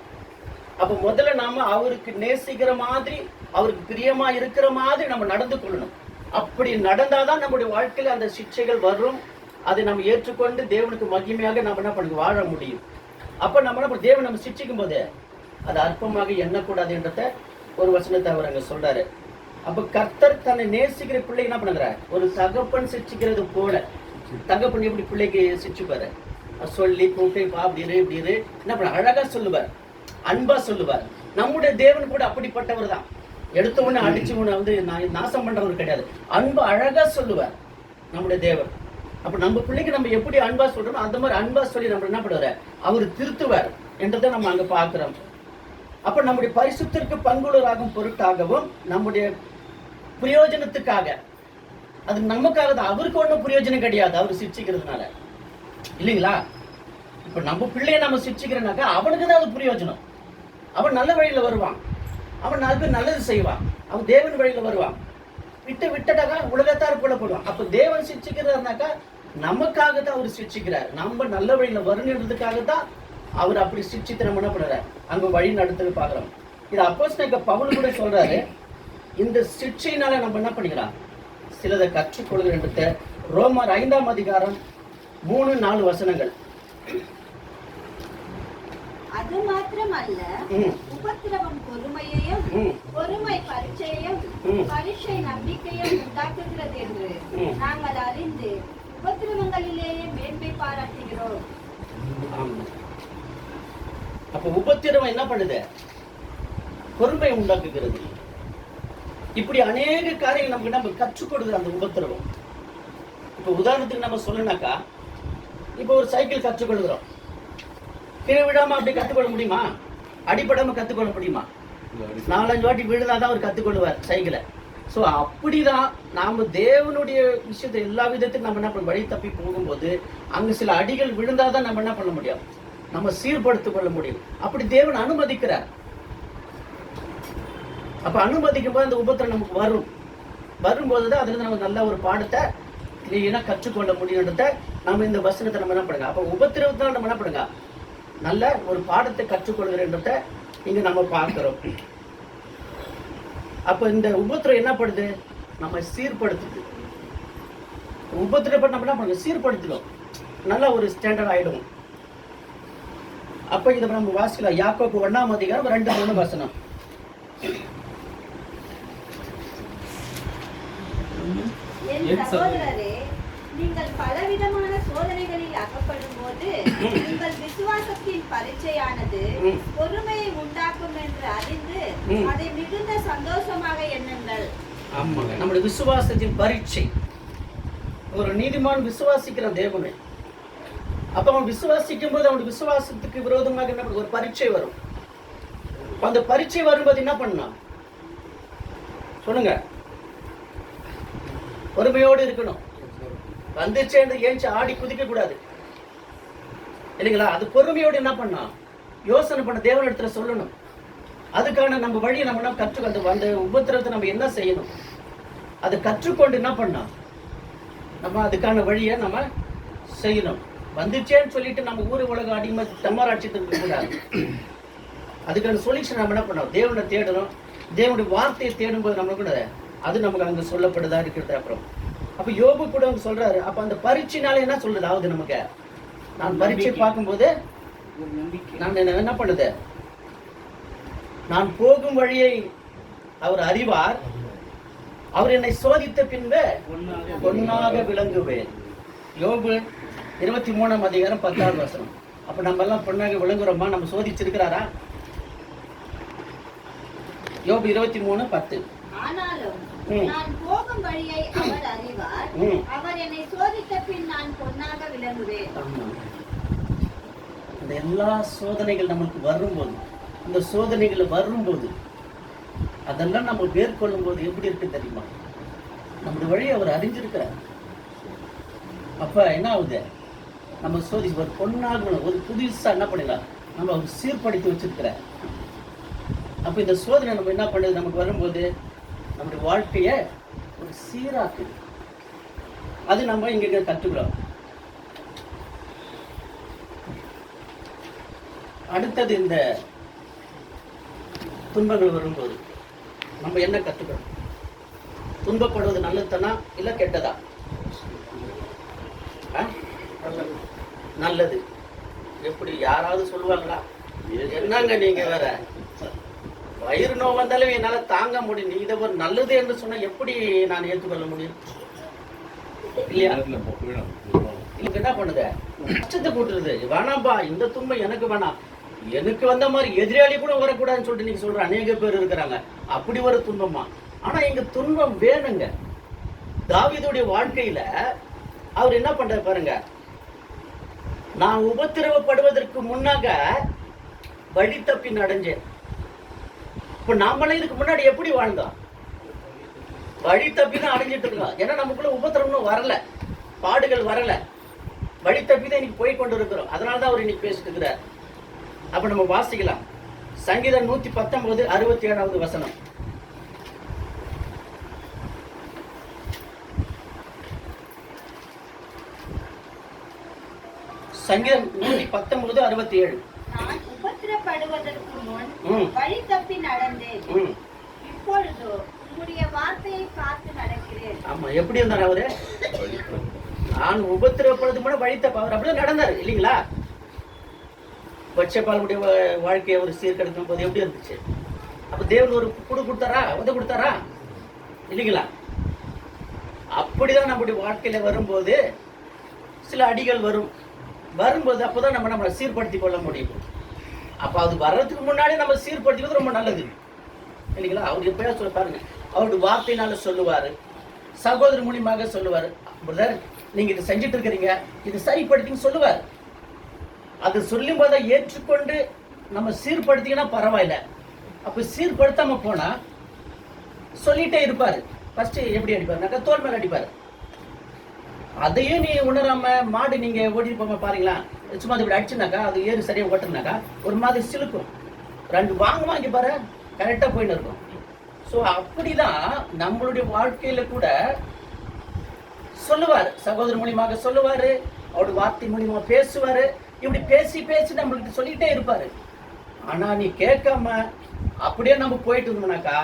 அப்ப முதல்ல நாம அவருக்கு நேசிக்கிற மாதிரி, அவருக்கு பிரியமா இருக்கிற மாதிரி நம்ம நடந்து கொள்ளணும். அப்படி நடந்தாதான் நம்முடைய வாழ்க்கையில அந்த சிட்சைகள் வரும். அதை நம்ம ஏற்றுக்கொண்டு தேவனுக்கு மகிமையாக நம்ம என்ன பண்ண வாழ முடியும். அப்ப நம்ம தேவன் நம்ம சிட்சிக்கும் போது அது அற்பமாக எண்ணக்கூடாது என்றத ஒரு வசனத்தை அவர் அங்க சொல்றாரு. அப்ப கர்த்தர் தன்னை நேசிக்கிற பிள்ளை என்ன பண்ணுறாரு, ஒரு தகப்பன் சிட்சிக்கிறது போல. தகப்பன் எப்படி பிள்ளைக்கு சிட்சிப்பாரு, சொல்லி கூப்பிட்டு பா அப்படி இரு இப்படி இரு என்ன பண்ண அழகா சொல்லுவார், அன்பா சொல்லுவார். நம்முடைய தேவன் கூட அப்படிப்பட்டவர் தான். எடுத்த உடனே அடிச்சு உன்னை வந்து நாசம் பண்றவர் கிடையாது. அன்பு அழகா சொல்லுவார் நம்முடைய தேவன். அப்ப நம்ம பிள்ளைக்கு நம்ம எப்படி அன்பா சொல்றோமோ அந்த மாதிரி அன்பா சொல்லி நம்ம என்ன பண்ணுவாரு, அவர் திருத்துவார் என்றதை நம்ம அங்க பாக்குறோம். அப்ப நம்முடைய பரிசுத்திற்கு பங்குள்ளராகும் பொருட்டாகவும் நம்முடைய பிரயோஜனத்துக்காக, அது நமக்காக தான், அவருக்கு ஒன்றும் பிரயோஜனம் கிடையாது அவர் சிரிச்சுக்கிறதுனால, இல்லைங்களா? இப்ப நம்ம பிள்ளைய நம்ம சிரிச்சுக்கிறனாக்கா அவனுக்கு தான் அது பிரயோஜனம். அவன் நல்ல வழியில வருவான், அவன் 4 பேர் நல்லது செய்வான், அவன் தேவன் வழியில வருவான். விட்டடாக்கா உலகத்தார் போடப்படுவான். அப்ப தேவன் சிரிச்சுக்கிறாருனாக்கா நமக்காக தான் அவர் சிரிச்சுக்கிறார், நம்ம நல்ல வழியில வரணுன்றதுக்காக தான் அவர் அப்படி சிரிச்சுட்டு நம்ம என்ன பண்றாரு, அங்க வழி நடத்துறது பாக்குறோம். இது அப்போஸ்தலனாகிய பவுல் கூட சொல்றாரு, இந்த சிக்ஷையினால நம்ம என்ன பண்ணிக்கலாம், சிலதை கற்றுக்கொள்கிறேன்றத. ரோமர் 5ஆம் அதிகாரம் 3-4 வசனங்கள். அது மாத்திரமல்ல, உபத்திரவம் பொறுமையையும், பொறுமை பரீட்சையையும், பரீட்சை நம்பிக்கையும் உண்டாக்குகிறது என்று நாங்கள் அறிந்து உபத்திரவங்களிலேயே மேன்மை பாராட்டுகிறோம். அப்ப உபத்திரவம் என்ன பண்ணுது, பொறுமை உண்டாக்குகிறது. இப்படி அநேக காரியங்கள் நமக்கு நம்ம கற்றுக் கொடுக்குற அந்த உபத்திரவம். இப்ப உதாரணத்துக்கு நம்ம சொல்லணும்னாக்கா, இப்ப ஒரு சைக்கிள் கற்றுக்கொள்கிறோம், கீழே விடாம அப்படி கத்துக்கொள்ள முடியுமா? அடிப்படாம கத்துக்கொள்ள முடியுமா? 4-5 வாட்டி விழுந்தாதான் அவர் கத்துக்கொள்வார் சைக்கிளை. ஸோ அப்படிதான் நாம தேவனுடைய விஷயத்தை எல்லா விதத்தையும் நம்ம என்ன பண்ண, வழி தப்பி போகும்போது அங்க சில அடிகள் விழுந்தாதான் நம்ம என்ன பண்ண முடியும், நம்ம சீர்படுத்திக் கொள்ள முடியும். அப்படி தேவன் அனுமதிக்கிறார். அப்ப அனுமதிக்கும் போது அந்த உபத்திரம் நமக்கு வரும்போதுதான் அதுல நம்ம நல்ல ஒரு பாடத்தை கிளீனா கற்றுக்கொள்ள முடியும்ன்றத நம்ம இந்த வசனத்தை நம்ம என்ன பண்ணுங்க, அப்ப உபத்திரவத்தினால நம்ம என்ன பண்ணுங்க, நல்ல ஒரு பாடத்தை கற்றுக்கொள்கிறேன்றத இங்க நம்ம பார்க்கிறோம். அப்ப இந்த உபத்திரம் என்ன பண்ணுது, நம்ம சீர்படுத்துது. உபத்திரப்பட்டு நம்ம என்ன பண்ணுங்க, சீர்படுத்திடும், நல்ல ஒரு ஸ்டாண்டர்ட் ஆயிடும். அப்ப இதை நம்ம வாசிக்கலாம். யாக்கோபு 1ஆம் அதிகாரம் 2-3 வசனம். என் சகோதரரே, நீங்கள் பலவிதமான சோதனைகளில் அகப்படும் போது உங்கள் விசுவாசத்தின் பரீட்சையானது பொறுமையை உண்டாக்கும் என்று அறிந்து அதை மிகுந்த சந்தோஷமாக எண்ணுங்கள். ஆமாங்க, நம்முடைய விசுவாசத்தின் பரீட்சை. ஒரு நீதிமான் விசுவாசிக்கிறான் தேவனை. அப்ப அவன் விசுவாசிக்கும் போது அவனுடைய விசுவாசத்துக்கு விரோதமாக என்ன ஒரு பரீட்சை வரும். அந்த பரீட்சை வரும்போது என்ன பண்ணலாம் சொல்லுங்க, பொறுமையோடு இருக்கணும். வந்துச்சு என்று ஏஞ்சி ஆடி குதிக்க கூடாது, இல்லைங்களா? அது பொறுமையோடு என்ன பண்ணா, யோசனை பண்ண தேவன் இடத்துல சொல்லணும். அதுக்கான நம்ம வழியை நம்ம கற்றுக்கொண்டு அந்த உபத்திரத்தை நம்ம என்ன செய்யணும், அதை கற்றுக்கொண்டு என்ன பண்ணா நம்ம அதுக்கான வழியை நம்ம செய்யணும். வந்துச்சேன்னு சொல்லிட்டு நம்ம ஊர் உலக அடிமை தம்மாராட்சியத்துக்கு இருக்க கூடாது. அதுக்கான சொல்யூஷன் நம்ம என்ன பண்ணோம், தேவனை தேடணும். தேவனுடைய வார்த்தையை தேடும் போது நம்ம கூட அது நமக்கு அங்க சொல்லப்படுதா இருக்கிறது. அப்புறம் அப்ப யோபு கூட அவங்க சொல்றாரு, அப்ப அந்த பரீட்சைனால என்ன சொல்றது, ஆகுது நமக்கு, நான் பரீட்சை பார்க்கும்போது நான் என்ன பண்ணுது, நான் போகும் வழியை அவர் அறிவார், அவர் என்னை சோதித்த பின்பு பொன்னாக விளங்குவேன். யோபு 23ஆம் அதிகாரம் 10ஆவது வசனம். அப்ப நம்ம எல்லாம் பொன்னாக விளங்குறோமா, நம்ம சோதிச்சிருக்கிறாரா? யோபு 23:10. ஆனாலும் நான் போகும் வழியை அவர் அறிவார், அவர் என்னை சோதித்த பின் நான் பொன்னாக விளங்குவேன். அந்த எல்லா சோதனைகள் நமக்கு வரும்போது, அந்த சோதனைகள் வரும்போது அதெல்லாம் நம்ம மேற்கொள்ளும் போது எப்படி இருக்கு தெரியுமா, நம்முடைய வழி அவர் அறிஞ்சிருக்கிறார். அப்ப என்ன ஆகுது, நம்ம சோதி ஒரு பொன்னாக ஒரு புதுசா என்ன பண்ணலாம், நம்ம அவர் சீர்படுத்தி வச்சிருக்கிறார். அப்ப இந்த சோதனை நம்ம என்ன பண்ணுது, நமக்கு வரும்போது நம்முடைய வாழ்க்கைய ஒரு சீராக்கு. அது நம்ம இங்க கற்றுக்கிறோம். அடுத்தது இந்த துன்பங்கள் வரும்போது நம்ம என்ன கற்றுக்கிறோம், துன்பப்படுவது நல்லதுதானா இல்ல கெட்டதா? நல்லது. எப்படி யாராவது சொல்லுவாங்களா, என்னங்க நீங்க வேற வயிறு நோய் வந்தாலும் என்னால தாங்க முடியும், நீ இதை ஒரு நல்லது என்று சொன்னா எப்படி நான் ஏற்றுக்கொள்ள முடியும்? இல்லையா? இதுக்கு என்ன பண்ணுது, கஷ்டத்தை கூட்டுறது. வேணாம்பா, இந்த துன்பம் எனக்கு வேணாம், எனக்கு வந்த மாதிரி எதிராளி கூட வரக்கூடாதுன்னு சொல்லிட்டு நீங்க சொல்ற அநேக பேர் இருக்கிறாங்க. அப்படி ஒரு துன்பமா? ஆனா இங்க துன்பம் வேணுங்க. தாவீதுடைய வாழ்க்கையில அவர் என்ன பண்றாரு பாருங்க, நான் உபத்திரவப்படுவதற்கு முன்னாக வழி தப்பி நடந்தேன். இப்ப நாமளே இதுக்கு முன்னாடி எப்படி வாழ்ந்தோம்? வழி தப்பி தான் அடைஞ்சிட்டு இருக்கோம். ஏன்னா நமக்குள்ள உபத்திரவம் வரல, பாடுகள் வரல, வழி தப்பி தான் இன்னைக்கு போய் கொண்டு இருக்கிறோம். அதனாலதான் அவர் இன்னைக்கு பேசிட்டு இருக்கிறார். அப்ப நம்ம வாசிக்கலாம். சங்கீதம் 119 67வது வசனம். சங்கீதம் 119 67. நான் உபத்திரப்படுவதற்கு முன் வழி தப்பி நடந்தேன், இப்பொழுதோ உம்முடைய வார்த்தையை காத்து நடக்கிறேன். ஆமா, எப்படி இருந்தார் அவரு? நான் உபத்திரப்படுறது முன்னாடி வழி தப்ப அவர் அப்படிதான் நடந்தாரு இல்லைங்களா? பச்சைப்பாலுடைய வாழ்க்கையை அவர் சீர்கெடுக்கும் போது எப்படி இருந்துச்சு? அப்ப தேவன் ஒரு குடு கொடுத்தாரா, உத கொடுத்தாரா? இல்லைங்களா? அப்படிதான் நம்முடைய வாழ்க்கையில வரும்போது சில அடிகள் வரும்போது அப்போதான் நம்மளை சீர்படுத்திக் கொள்ள முடியும். அப்ப அது வர்றதுக்கு முன்னாடி நம்ம சீர்படுத்திக்கிறது ரொம்ப நல்லது இல்லைங்களா? அவர் எப்பயா சொல்ல பாருங்க, அவருடைய வார்த்தையினால சொல்லுவாரு, சகோதரி மூலியமாக சொல்லுவாரு, பிரதர் நீங்க இதை செஞ்சுட்டு இருக்கிறீங்க, இது சரிப்படுத்தின்னு சொல்லுவார். அது சொல்லும் போதை ஏற்றுக்கொண்டு நம்ம சீர்படுத்தினா பரவாயில்ல. அப்ப சீர்படுத்தாம போனா சொல்லிட்டே இருப்பாரு. ஃபர்ஸ்ட் எப்படி அடிப்பாருனாக்கா தோல் மேல அடிப்பாரு. அதையே நீ உணராம மாடு நீங்க ஓடி போங்க பாருங்களா, சும்மா இப்படி அடிச்சுனாக்கா அது ஏறு சரியா ஓட்டுனாக்கா ஒரு மாதிரி சிலுக்கும். ரெண்டு வாங்கி பாரு, கரெக்டா போயின்னு இருக்கும். ஸோ அப்படிதான் நம்மளுடைய வாழ்க்கையில கூட சொல்லுவாரு, சகோதரர் மூலியமாக சொல்லுவாரு, அவருடைய வார்த்தை மூலியமா பேசுவாரு. இப்படி பேசி பேசி நம்மளுக்கு சொல்லிட்டே இருப்பாரு. ஆனா நீ கேட்காம அப்படியே நம்ம போயிட்டு இருந்தோம்னாக்கா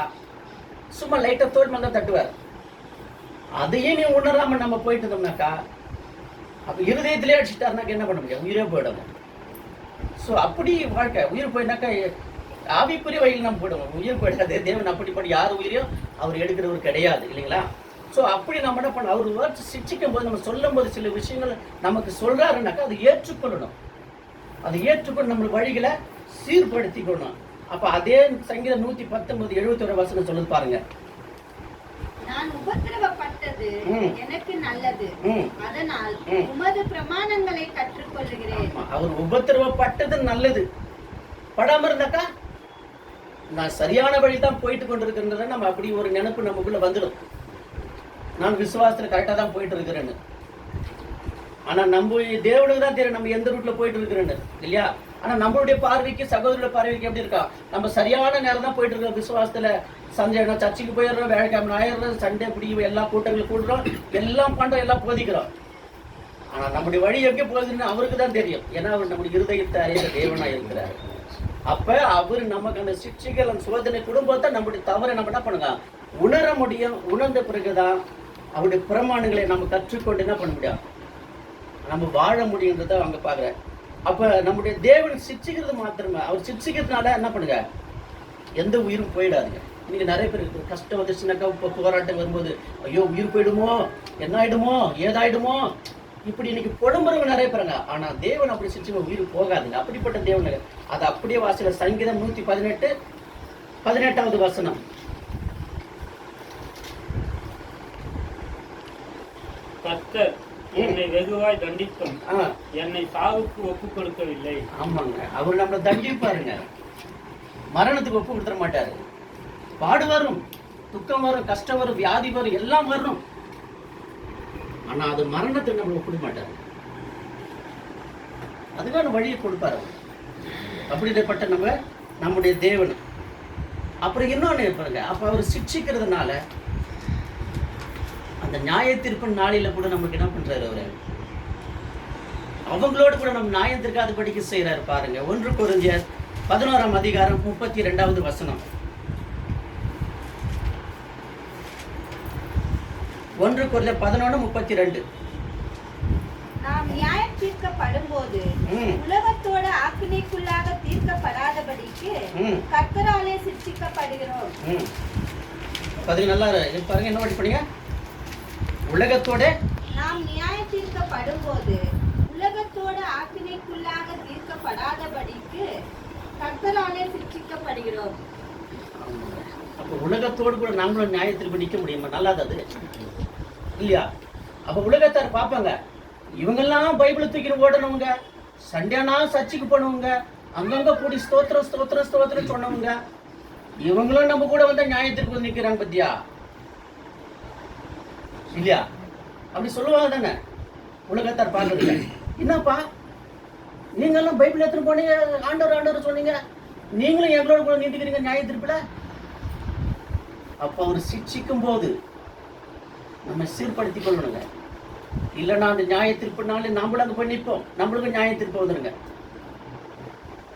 சும்மா லைட்டா தோல் மேல தட்டுவார். அதையே நீ உணராம நம்ம போயிட்டு இருந்தோம்னாக்கா அப்ப இருதயத்திலே அடிச்சுட்டாருனாக்கா என்ன பண்ண முடியும்? உயிரே போயிடும். ஸோ அப்படி வாழ்க்கை உயிர் போயினாக்கா ஆவிக்குரிய வழியில் நம்ம போயிடுவோம், உயிர் போயிடாது. தேவன் அப்படிப்பட்ட யார் உயிரையும் அவர் எடுக்கிறவர் கிடையாது இல்லைங்களா? ஸோ அப்படி நம்ம என்ன பண்ண, அவர் வேர்ட்ஸ் சிக்ஷிக்கும் போது நம்ம சொல்லும் போது சில விஷயங்கள் நமக்கு சொல்றாருனாக்கா அதை ஏற்றுக்கொள்ளணும். அதை ஏற்றுக்கொண்டு நம்ம வழிகளை சீர்படுத்திக்கணும். அப்ப அதே சங்கீதம் 119 71 வசனம் சொல்லுது பாருங்க. நான் உபத்திரவப்பட்டது எனக்கு நல்லது, அதனால் உமது பிரமாணங்களை கற்றுக்கொள்கிறேன். அவர் உபத்திரவப்பட்டது நல்லது, படாம இருந்தாக்கா நான் சரியான வழி தான் போயிட்டு கொண்டிருக்கின்றத நம்ம அப்படி ஒரு நினைப்பு நமக்குள்ள வந்துடும். நான் விசுவாசத்துல கரெக்டா தான் போயிட்டு இருக்கிறேன்னு. ஆனா நம்ம தேவனுக்கு தான் தெரியும் நம்ம எந்த ரூட்ல போயிட்டு இருக்கிறேன்னு இல்லையா? ஆனா நம்மளுடைய பார்வைக்கு சகோதரருடைய பார்வைக்கு எப்படி இருக்கா? நம்ம சரியான நேரம் தான் போயிட்டு இருக்கோம். விசுவாசத்துல சந்தேகம், சர்ச்சைக்கு போயிடுறோம், வேலைக்கிழமை ஞாயிறு சண்டே பிடி எல்லா கூட்டங்களும் கூடுறோம், எல்லாம் பண்றோம், எல்லாம் போதிக்கிறோம். ஆனா நம்முடைய வழி எங்கே போகுதுன்னு அவருக்கு தான் தெரியும். ஏன்னா அவர் நம்முடைய இருதயத்தை அறிந்த தேவனா இருக்கிறார். அப்ப அவர் நமக்கு அந்த சிக்ஷைகள் அந்த சோதனை குடும்பத்தை நம்முடைய தவறை நம்ம என்ன பண்ணுங்க உணர முடியும். உணர்ந்த பிறகுதான் அவருடைய பிரமாணங்களை நம்ம கற்றுக்கொண்டு என்ன பண்ண முடியும், நம்ம வாழ முடியுன்றத அவங்க பாக்குறேன். அப்ப நம்முடைய தேவன் சிக்ஷிக்கிறது மாத்திரமே, அவர் சிக்ஷிக்கிறதுனால என்ன பண்ணுங்க எந்த உயிரும் போயிடாதுங்க. இன்னைக்கு நிறைய பேர் கஷ்டம் வந்துச்சுனாக்கா இப்போ போராட்டம் வரும்போது ஐயோ உயிர் போயிடுமோ, என்ன ஆயிடுமோ, ஏதாயிடுமோ, இப்படி இன்னைக்கு புலம்புறவங்க நிறைய பேருங்க. ஆனா தேவன் அப்படி சிக்ஷிக்க உயிர் போகாதுங்க. அப்படிப்பட்ட தேவன் அது அப்படியே வாசில சங்கீதம் 118 18வது வசனம். கர்த்தர் என்னை வெகுவாய் தண்டித்தும் என்னை சாவுக்கு ஒப்பு கொடுக்கவில்லை. ஆமாங்க, அவர் நம்மளை தண்டிப்பாருங்க, மரணத்துக்கு ஒப்பு கொடுத்துட மாட்டாரு. பாடு வரும், துக்கம் வரும், கஷ்டம் வரும், வியாதி வரும், எல்லாம் வரும். ஆனா அது மரணத்துக்கு நம்மளை ஒப்பிட மாட்டாரு. அதுக்கான வழியை கொடுப்பாரு. அப்படிப்பட்ட நம்முடைய தேவன். அப்புறம் இன்னொன்னு இருப்பாருங்க, அப்ப அவர் சிக்ஷிக்கிறதுனால அந்த நியாயத்திற்கு நாளில கூட நமக்கு என்ன பண்றாரு, அவரு அவங்களோடு கூட நம்ம நியாயத்திற்காத படிக்க செய்யறாரு பாருங்க. 1 கொரிந்தியர் 11ஆம் அதிகாரம் 32வது வசனம். 1 கொரிந்தியர் 11:32. நாம் நியாயம் தீர்க்கப்படும் போது உலகத்தோட ஆக்கினைக்குள்ளாக தீர்க்கப்படாதபடிக்கு கர்த்தராலே சிக்ஷிக்கப்படுகிறோம். நல்லா பாருங்க, என்ன படிப்பீங்க? உலகத்தோட நாம் நியாயம் தீர்க்கப்படும் போது உலகத்தோட ஆக்கினைக்குள்ளாக தீர்க்கப்படாதபடிக்கு கர்த்தராலே சிக்ஷிக்கப்படுகிறோம். அப்ப உலகத்தோடு கூட நாங்களும் நியாயத்திற்கு நிற்க முடியுமா? நல்லாது அது இல்லையா? அப்ப உலகத்தார் பார்ப்பாங்க, இவங்கெல்லாம் பைபிள் தூக்கிட்டு ஓடனவங்க, சண்டையானா சர்ச்சுக்கு போனவங்க, அங்கங்க கூடி ஸ்தோத்திரம் ஸ்தோத்திரம் ஸ்தோத்திரம் சொன்னவங்க, இவங்களும் நம்ம கூட வந்து நியாயத்திற்கு வந்து நிக்கிறாங்க பத்தியா இல்லையா? அப்படி சொல்லுவாங்க தானே உலகத்தார் பார்க்கறதுல. என்னப்பா நீங்களும் பைபிள் எடுத்துட்டு போனீங்க, ஆண்டவர் ஆண்டவர் சொன்னீங்க, நீங்களும் எங்களோட கூட நீட்டுக்கிறீங்க நியாயத்திற்குல. அப்ப அவர் சிக்ஷிக்கும் போது நம்ம சீர்படுத்திக் கொள்ளணுங்க. இல்லைன்னா அந்த நியாயத்திற்பனாலே நம்மளும் அங்கே போய் நிற்போம், நம்மளுக்கும் நியாயத்திற்பு வந்துருங்க.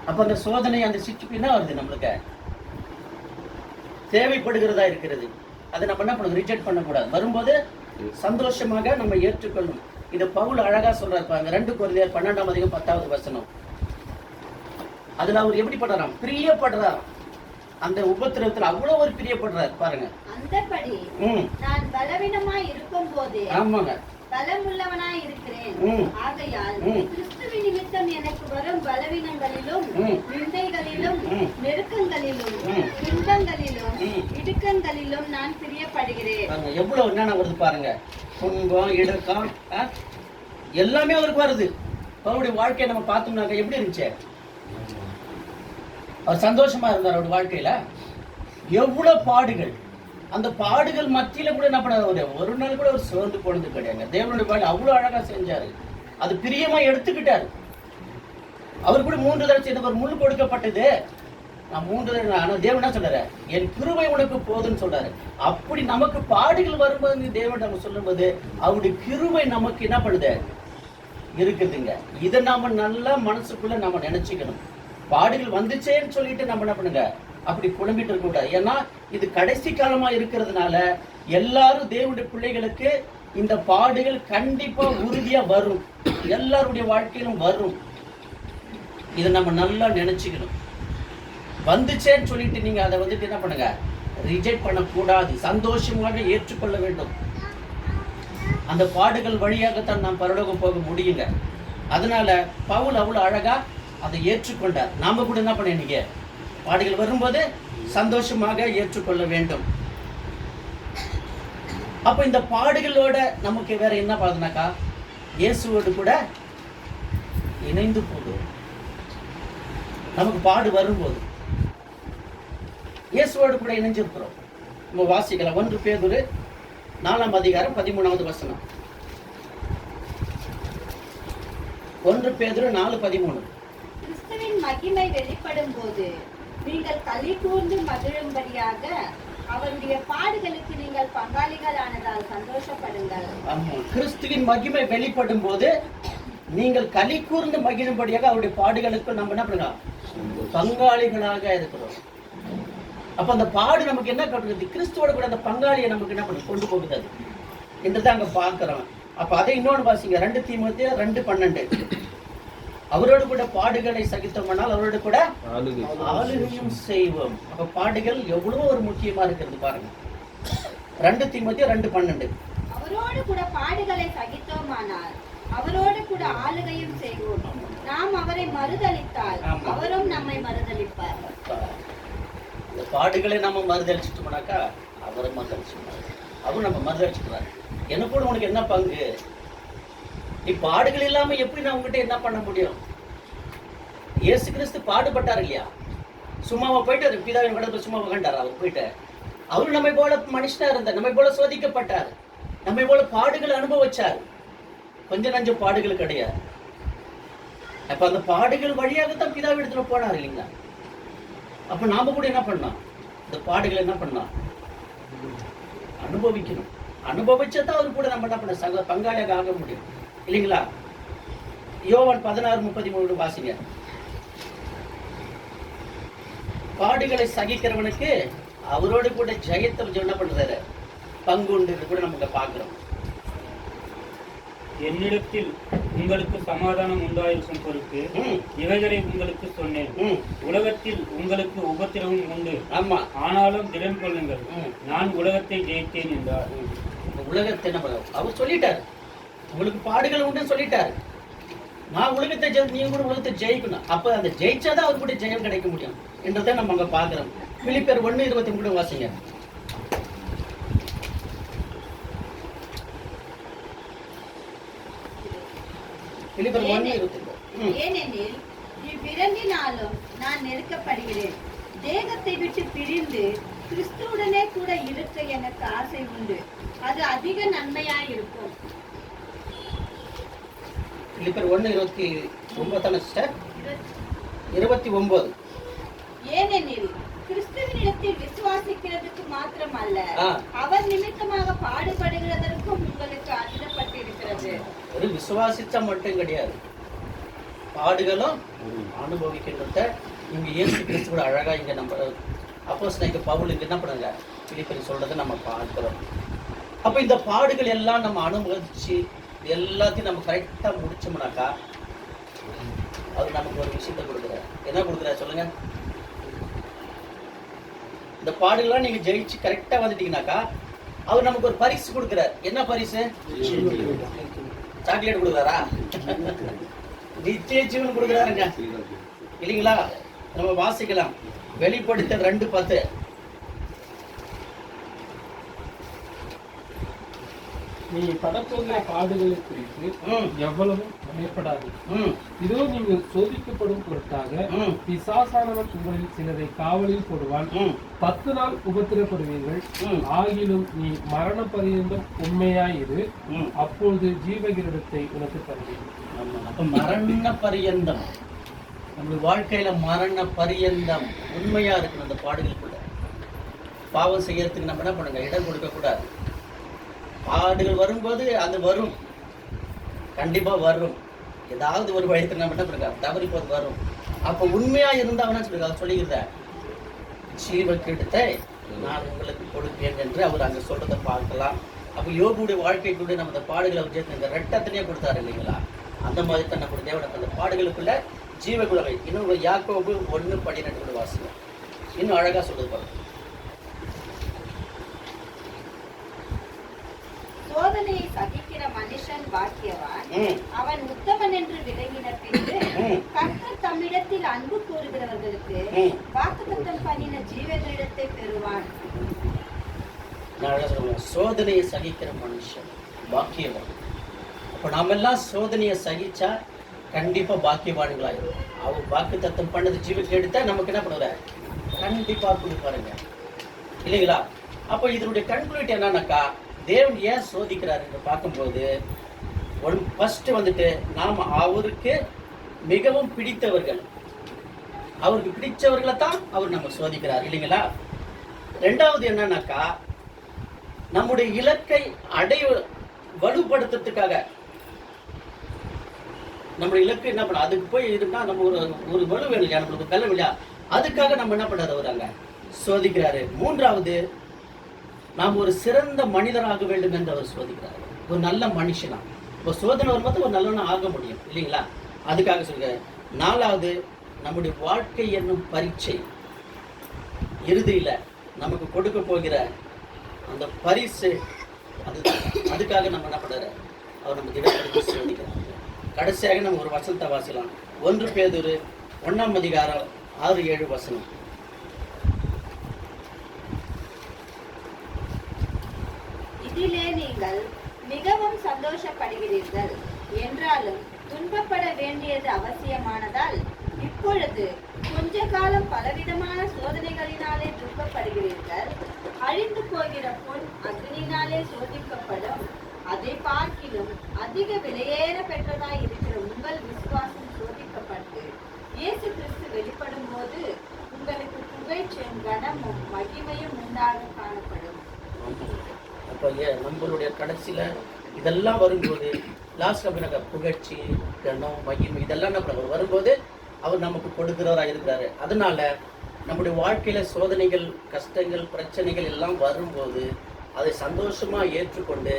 அப்ப அந்த சோதனை அந்த சிக்ஷிப்பு என்ன வருது, நம்மளுக்கு தேவைப்படுகிறதா இருக்கிறது. அதை நம்ம என்ன பண்ணணும், ரிஜெக்ட் பண்ணக்கூடாது. வரும்போது சந்தோஷமாக நம்ம ஏற்றுக்கொள்ளணும். இதை பவுல் அழகா சொல்றாரு. 2 கொரிந்தியர் 12:10 அதுல அவர் எப்படி பண்றாராம், பிரியப்படுறாராம். அந்த உபத்திரவத்துல அவ்வளவு ஒரு பிரியப்படுறாரு பாருங்க. அந்தபடி நான் பலவீனமாய் இருக்கும் போதே ஆமாங்க பலமுள்ளவனாய் இருக்கிறேன். ஆகையால் கிறிஸ்துவின் நிமித்தம் எனக்கு வரும் பலவீனங்களிலும் நிந்தைகளிலும் நெருக்கங்களிலும் துன்பங்களிலும் இடுக்கங்களிலும் நான் பிரியப்படுகிறேன். எவ்வளவு என்னென்ன வருது பாருங்க, துன்பம் இடுக்கம் எல்லாமே அவருக்கு வருது. அவருடைய வாழ்க்கையை நம்ம பார்த்தோம்னாக்க எப்படி இருந்துச்சு, அவர் சந்தோஷமா இருந்தார். அவருடைய வாழ்க்கையில எவ்வளவு பாடுகள், அந்த பாடுகள் மத்தியில கூட என்ன பண்ண ஒரு நாள் கூட அவர் சோர்ந்து போனது கிடையாது. தேவனுடைய வாழ்க்கை அவ்வளவு அழகா செஞ்சாரு, அது பிரியமா எடுத்துக்கிட்டாரு. அவர் கூட 3 தடவை எனக்கு ஒரு முள் கொடுக்கப்பட்டது, நான் 3 தடவை. ஆனா தேவன் என்ன சொல்றாரு, என் கிருபை உனக்கு போதுன்னு சொல்றாரு. அப்படி நமக்கு பாடுகள் வரும்போது தேவன் நம்ம சொல்லும்போது அவருடைய கிருபை நமக்கு என்ன பண்ணுது இருக்குதுங்க. இதை நாம நல்லா மனசுக்குள்ள நம்ம நினைச்சுக்கணும். பாடுகள் வந்துச்சேன்னு சொல்லிட்டு நம்ம என்ன பண்ணுங்க அப்படி புலம்பிட்டு இருக்க கூடாது. ஏன்னா இது கடைசி காலமா இருக்கிறதுனால எல்லாரும் தேவனுடைய பிள்ளைகளுக்கு இந்த பாடுகள் கண்டிப்பா உறுதியா வரும், எல்லாருடைய வாழ்க்கையிலும் வரும். இதை நம்ம நல்லா நினைச்சுக்கணும். வந்துச்சேன்னு சொல்லிட்டு நீங்க அதை வந்துட்டு என்ன பண்ணுங்க, ரிஜெக்ட் பண்ணக்கூடாது, சந்தோஷமாக ஏற்றுக்கொள்ள வேண்டும். அந்த பாடுகள் வழியாகத்தான் நாம் பரலோகம் போக முடியுங்க. அதனால பவுல் அவ்வளவு அழகா அதை ஏற்றுக்கொண்டார். நாம கூட என்ன பண்ண, நீங்க பாடுகள் வரும்போது சந்தோஷமாக ஏற்றுக்கொள்ள வேண்டும். அப்ப இந்த பாடுகளோட நமக்கு வேற என்ன பாதுனாக்கா, இயேசுவோடு கூட இணைந்து போகும். நமக்கு பாடு வரும்போது இயேசுவோடு கூட இணைஞ்சிருக்கிறோம். நம்ம வாசிக்கலாம். 1 பேதுரு 4:13. 1 பேதுரு 4:13. கிறிஸ்துவின் மகிமை வெளிப்படும் போது நீங்கள் களி கூர்ந்து மகிழும்படியாக அவருடைய பாடுகளுக்கு நீங்கள் பங்காளிகளானதால் சந்தோஷப்படுங்கள். கிறிஸ்துவின் மகிமை வெளிப்படும் போது நீங்கள் களி கூர்ந்து மகிழும்படியாக அவருடைய பாடுகளுக்கு நம்ம என்ன பண்ணலாம், பங்காளிகளாக இருக்கிறோம். அப்ப அந்த பாடு நமக்கு என்ன பண்ணுறது, கிறிஸ்துவோட கூட அந்த பங்காளியை நமக்கு என்ன பண்ண கொண்டு போகுது என்றுதான் அங்க பார்க்கிறோம். அப்ப அதை இன்னொன்று வாசிங்க, 2 தீமோத்தேயு 2:12. அவரோடு கூட பாடுகளை சகித்தோம்னால் அவரோடு கூட ஆளுகையும் செய்வோம். அப்ப பாடுகள் எவ்வளவு ஒரு முக்கியமா இருக்கிறது பாருங்க. 2 தீமோத்தேயு 2:12. அவரோடு கூட பாடுகளை சகித்தோமானால் அவரோடு கூட ஆளுகையும் செய்வோம். நாம் அவரை மறுதலித்தால் அவரும் நம்மை மறுதலிப்பார். இந்த பாடுகளை நம்ம மறுதளிச்சிட்டோம்னாக்கா அவரை மறுதளிச்சுட்டார், அவரும் நம்ம மறுதளிச்சுக்கிறார். எனக்கு கூட உனக்கு என்ன பங்கு, நீ பாடுகள் இல்லாம எப்படி நான் உங்ககிட்ட என்ன பண்ண முடியும்? இயேசு கிறிஸ்து பாடுபட்டார் இல்லையா, சும்மாவை போயிட்டு பிதாவின் படத்துல சும்மா உட்காண்டார். அவர் போயிட்டு அவரு நம்மை போல மனுஷனா இருந்தார், நம்மை போல சோதிக்கப்பட்டார், நம்மை போல பாடுகள் அனுபவிச்சார். கொஞ்சம் நஞ்சம் பாடுகள் கிடையாது. அப்ப அந்த பாடுகள் வழியாகத்தான் பிதாவை இடத்துல போனார் இல்லைங்களா? அப்ப நாம கூட என்ன பண்ணோம், இந்த பாடுகளை என்ன பண்ணோம், அனுபவிக்கணும். அனுபவிச்சதான் அவரு கூட நம்ம என்ன பண்ண பங்காளியாக ஆக முடியும் இல்லைங்களா? யோவான் 16:33 வாசிங்க. பாடுகளை சகிக்கிறவனுக்கு அவரோடு கூட ஜெயத்தை என்ன பண்றாரு, பங்கு உண்டு கூட நமக்கு பார்க்கிறோம். என்னிடத்தில் உங்களுக்கு சமாதானம் உண்டாயிருக்கும் பொருட்டு இவைகளை உங்களுக்கு சொன்னேன். உலகத்தில் உங்களுக்கு உபத்திரவம் உண்டு, ஆனாலும் திடன் கொள்ளுங்கள், நான் உலகத்தை ஜெயித்தேன் என்றார். உலகத்தை என்ன அவர் சொல்லிட்டாரு, உங்களுக்கு பாடுகள் உண்டு சொல்லிட்டாரு. நான் உலகத்தை நீங்க கூட உலகத்தை ஜெயிக்கணும். அப்ப அந்த ஜெயிச்சாதான் அவரு கூட ஜெயம் கிடைக்க முடியும் என்றதை நம்ம அங்க பாக்குறோம். பிலிப்பியர் 1:23 வாசிங்க. பிலிப்பியர் 1:29. ஏனெனில் இவ்விரண்டினாலும் நான் நெருக்கப்படுகிறேன். தேகத்தை விட்டு பிரிந்து கிறிஸ்துவுடனே கூட இருக்க எனக்கு ஆசை உண்டு. அது அதிக நன்மையாயிருக்கும். பிலிப்பியர் 1:29 தானே சிஸ்டர்? 29. ஏனெனில் கிறிஸ்துவினிடத்தில் விசுவாசிக்கிறதுக்கு மாத்திரமல்ல, அவர் நிமித்தமாக பாடுபடுகிறதற்கும் உங்களுக்கு அருளப்பட்டிருக்கிறது. ஒரு விசுவாசிச்சா மட்டும் கிடையாது, பாடுகளும் அனுபவிக்கின்றத இங்க இயேசு கிறிஸ்து கூட அழகா இங்க நம்ம அப்போஸ்தலனாகிய பவுல் இங்க என்ன பண்ணுங்க பிலிப்பியர் சொல்றதை நம்ம பார்க்கிறோம். அப்ப இந்த பாடுகள் எல்லாம் நம்ம அனுபவிச்சு எல்லாத்தையும் நம்ம கரெக்டா முடிச்சோம்னாக்கா அவர் நமக்கு ஒரு விஷயத்தை கொடுக்குறாரு. என்ன கொடுக்குறாரு சொல்லுங்க? இந்த பாடுகள்லாம் நீங்க ஜெயிச்சு கரெக்டா வந்துட்டீங்கன்னாக்கா அவர் நமக்கு ஒரு பரிசு கொடுக்குறாரு. என்ன பரிசு? சாக்லேட் கொடுக்குறாரா? நிச்சய ஜீவன் கொடுக்குறாருங்க, இல்லைங்களா? நம்ம வாசிக்கலாம், வெளிப்படுத்தல் 2:10. நீ படப்போகிற பாடுகளை குறித்து எவ்வளவும் பயப்படாது. இதோ நீங்கள் சோதிக்கப்படும் பொருட்டாக பிசாசானவன் உங்களில் சிலரை காவலில் போடுவான். 10 நாள் உபத்திரப்படுவீர்கள். ஆகிலும் நீ மரண பரியந்தம் உண்மையாயிரு, அப்பொழுது ஜீவகிரீடத்தை உனக்கு தருவேன். மரண பரியந்தம் நம்ம வாழ்க்கையில மரண பரியந்தம் உண்மையா இருக்கணும். அந்த பாடுகளுக்குள்ள பாவம் செய்யறதுக்கு நம்ம என்ன பண்ணுங்க, இடம் கொடுக்க கூடாது. பாடுகள் வரும்போது அது வரும், கண்டிப்பா வரும். ஏதாவது ஒரு வயத்துல நம்ம என்ன பண்ணுங்க, தவறி போது வரும். அப்ப உண்மையா இருந்தாங்கன்னா சொல்லுங்க, சொல்லிக்கிறத ஜீவகிரீடத்தை நான் உங்களுக்கு கொடுப்பேன் என்று அவர் அங்க சொல்றதை பார்க்கலாம். அப்ப யோபுடைய வாழ்க்கை கூட நம்ம இந்த பாடுகளை அவர் இந்த ரெட்டத்திலேயே கொடுத்தாரு இல்லைங்களா? அந்த மாதிரி தான் நம்ம தேவனுக்கு அந்த பாடுகளுக்குள்ள ஜீவகுலவை. இன்னும் யாக்கோபு 1:12 வாசிங்க, இன்னும் அழகா சொல்றது பாருங்க. சோதனையை சகிக்கிற மனுஷன் பாக்கியவான், அவன் உத்தமன் என்று விளங்கின பின்பு கர்த்தர் தம்மிடத்தில் அன்பு கூறுகிறவர்களுக்கு வாக்குத்தத்தம் பண்ணின ஜீவகிரீடத்தை பெறுவான். சோதனையை சகிக்கிற மனுஷன் பாக்கியவான். அப்ப நாம எல்லாம் சோதனையை சகிச்சா கண்டிப்பா பாக்கியவான்களாயிரும். அவர் வாக்குத்தத்தம் பண்ணது ஜீவகிரீடத்தை நமக்கு என்ன பண்ணுற கண்டிப்பா கொடுப்பாருங்க, இல்லைங்களா? அப்ப இதனுடைய கன்க்ளூட் என்னன்னாக்கா, தேவன் ஏன் சோதிக்கிறார் என்று பார்க்கும்போது, ஃபர்ஸ்ட் வந்துட்டு நாம் அவருக்கு மிகவும் பிடித்தவர்கள், அவருக்கு பிடிச்சவர்களை தான் அவர் நம்ம சோதிக்கிறார், இல்லைங்களா? ரெண்டாவது என்னன்னாக்கா, நம்முடைய இலக்கை வலுப்படுத்துறதுக்காக, நம்முடைய இலக்கு என்ன பண்ண, அதுக்கு போய் இருந்தா நம்ம ஒரு வலு வேணும் இல்லையா, நம்மளுக்கு பலம் இல்லையா, அதுக்காக நம்ம என்ன பண்றாரு, அவர் அங்க சோதிக்கிறாரு. மூன்றாவது, நாம் ஒரு சிறந்த மனிதராக வேண்டும் என்று அவர் சோதிக்கிறார். ஒரு நல்ல மனுஷனா இப்போ சோதனை வரும்போது ஒரு நல்லவனா ஆக முடியும், இல்லைங்களா? அதுக்காக சொல்கிறார். நாலாவது, நம்முடைய வாழ்க்கை என்னும் பரீட்சை இறுதியில நமக்கு கொடுக்க போகிற அந்த பரிசு, அதுக்காக நம்ம என்ன பண்றாரு, அவர் நம்ம திடப்படுத்தி சோதிக்கிறார். கடைசியாக நம்ம ஒரு வசனத்தை வாசிக்கலாம். 1 பேதுரு 1:6-7. இதிலே நீங்கள் மிகவும் சந்தோஷப்படுகிறீர்கள், என்றாலும் துன்பப்பட வேண்டியது அவசியமானதால் இப்பொழுது கொஞ்ச காலம் பலவிதமான சோதனைகளினாலே துன்பப்படுகிறீர்கள். அழிந்து போகிற பொன் அக்னியினாலே சோதிக்கப்படும், அதை பார்க்கிலும் அதிக விலையேற பெற்றதாய் இருக்கிற உங்கள் விசுவாசம் சோதிக்கப்பட்டு இயேசு கிறிஸ்து வெளிப்படும் போது உங்களுக்கு புகழ்ச்சியும் கனமும் மகிமையும் உண்டாக காணப்படும். அப்போ நம்மளுடைய கடைசியில இதெல்லாம் வரும்போது லாஸ்ட் அப்படின்னாக்க புகழ்ச்சி, கனம், மகிமை இதெல்லாம் என்ன வரும்போது அவர் நமக்கு கொடுக்கிறவராக இருக்கிறாரு. அதனால நம்முடைய வாழ்க்கையில சோதனைகள், கஷ்டங்கள், பிரச்சனைகள் எல்லாம் வரும்போது அதை சந்தோஷமா ஏற்றுக்கொண்டு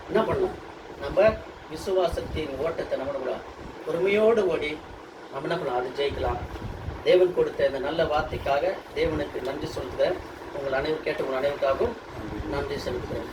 என்ன பண்ணலாம், நம்ம விசுவாசத்தின் ஓட்டத்தை நம்ம பொறுமையோடு ஓடி நம்ம என்ன பண்ணலாம், அது ஜெயிக்கலாம். தேவன் கொடுத்த இந்த நல்ல வார்த்தைக்காக தேவனுக்கு நன்றி சொல்கிறேன். உங்கள் அனைவரும் கேட்ட உங்கள் அனைவருக்காகவும் நன்றி செலுத்துகிறேன்.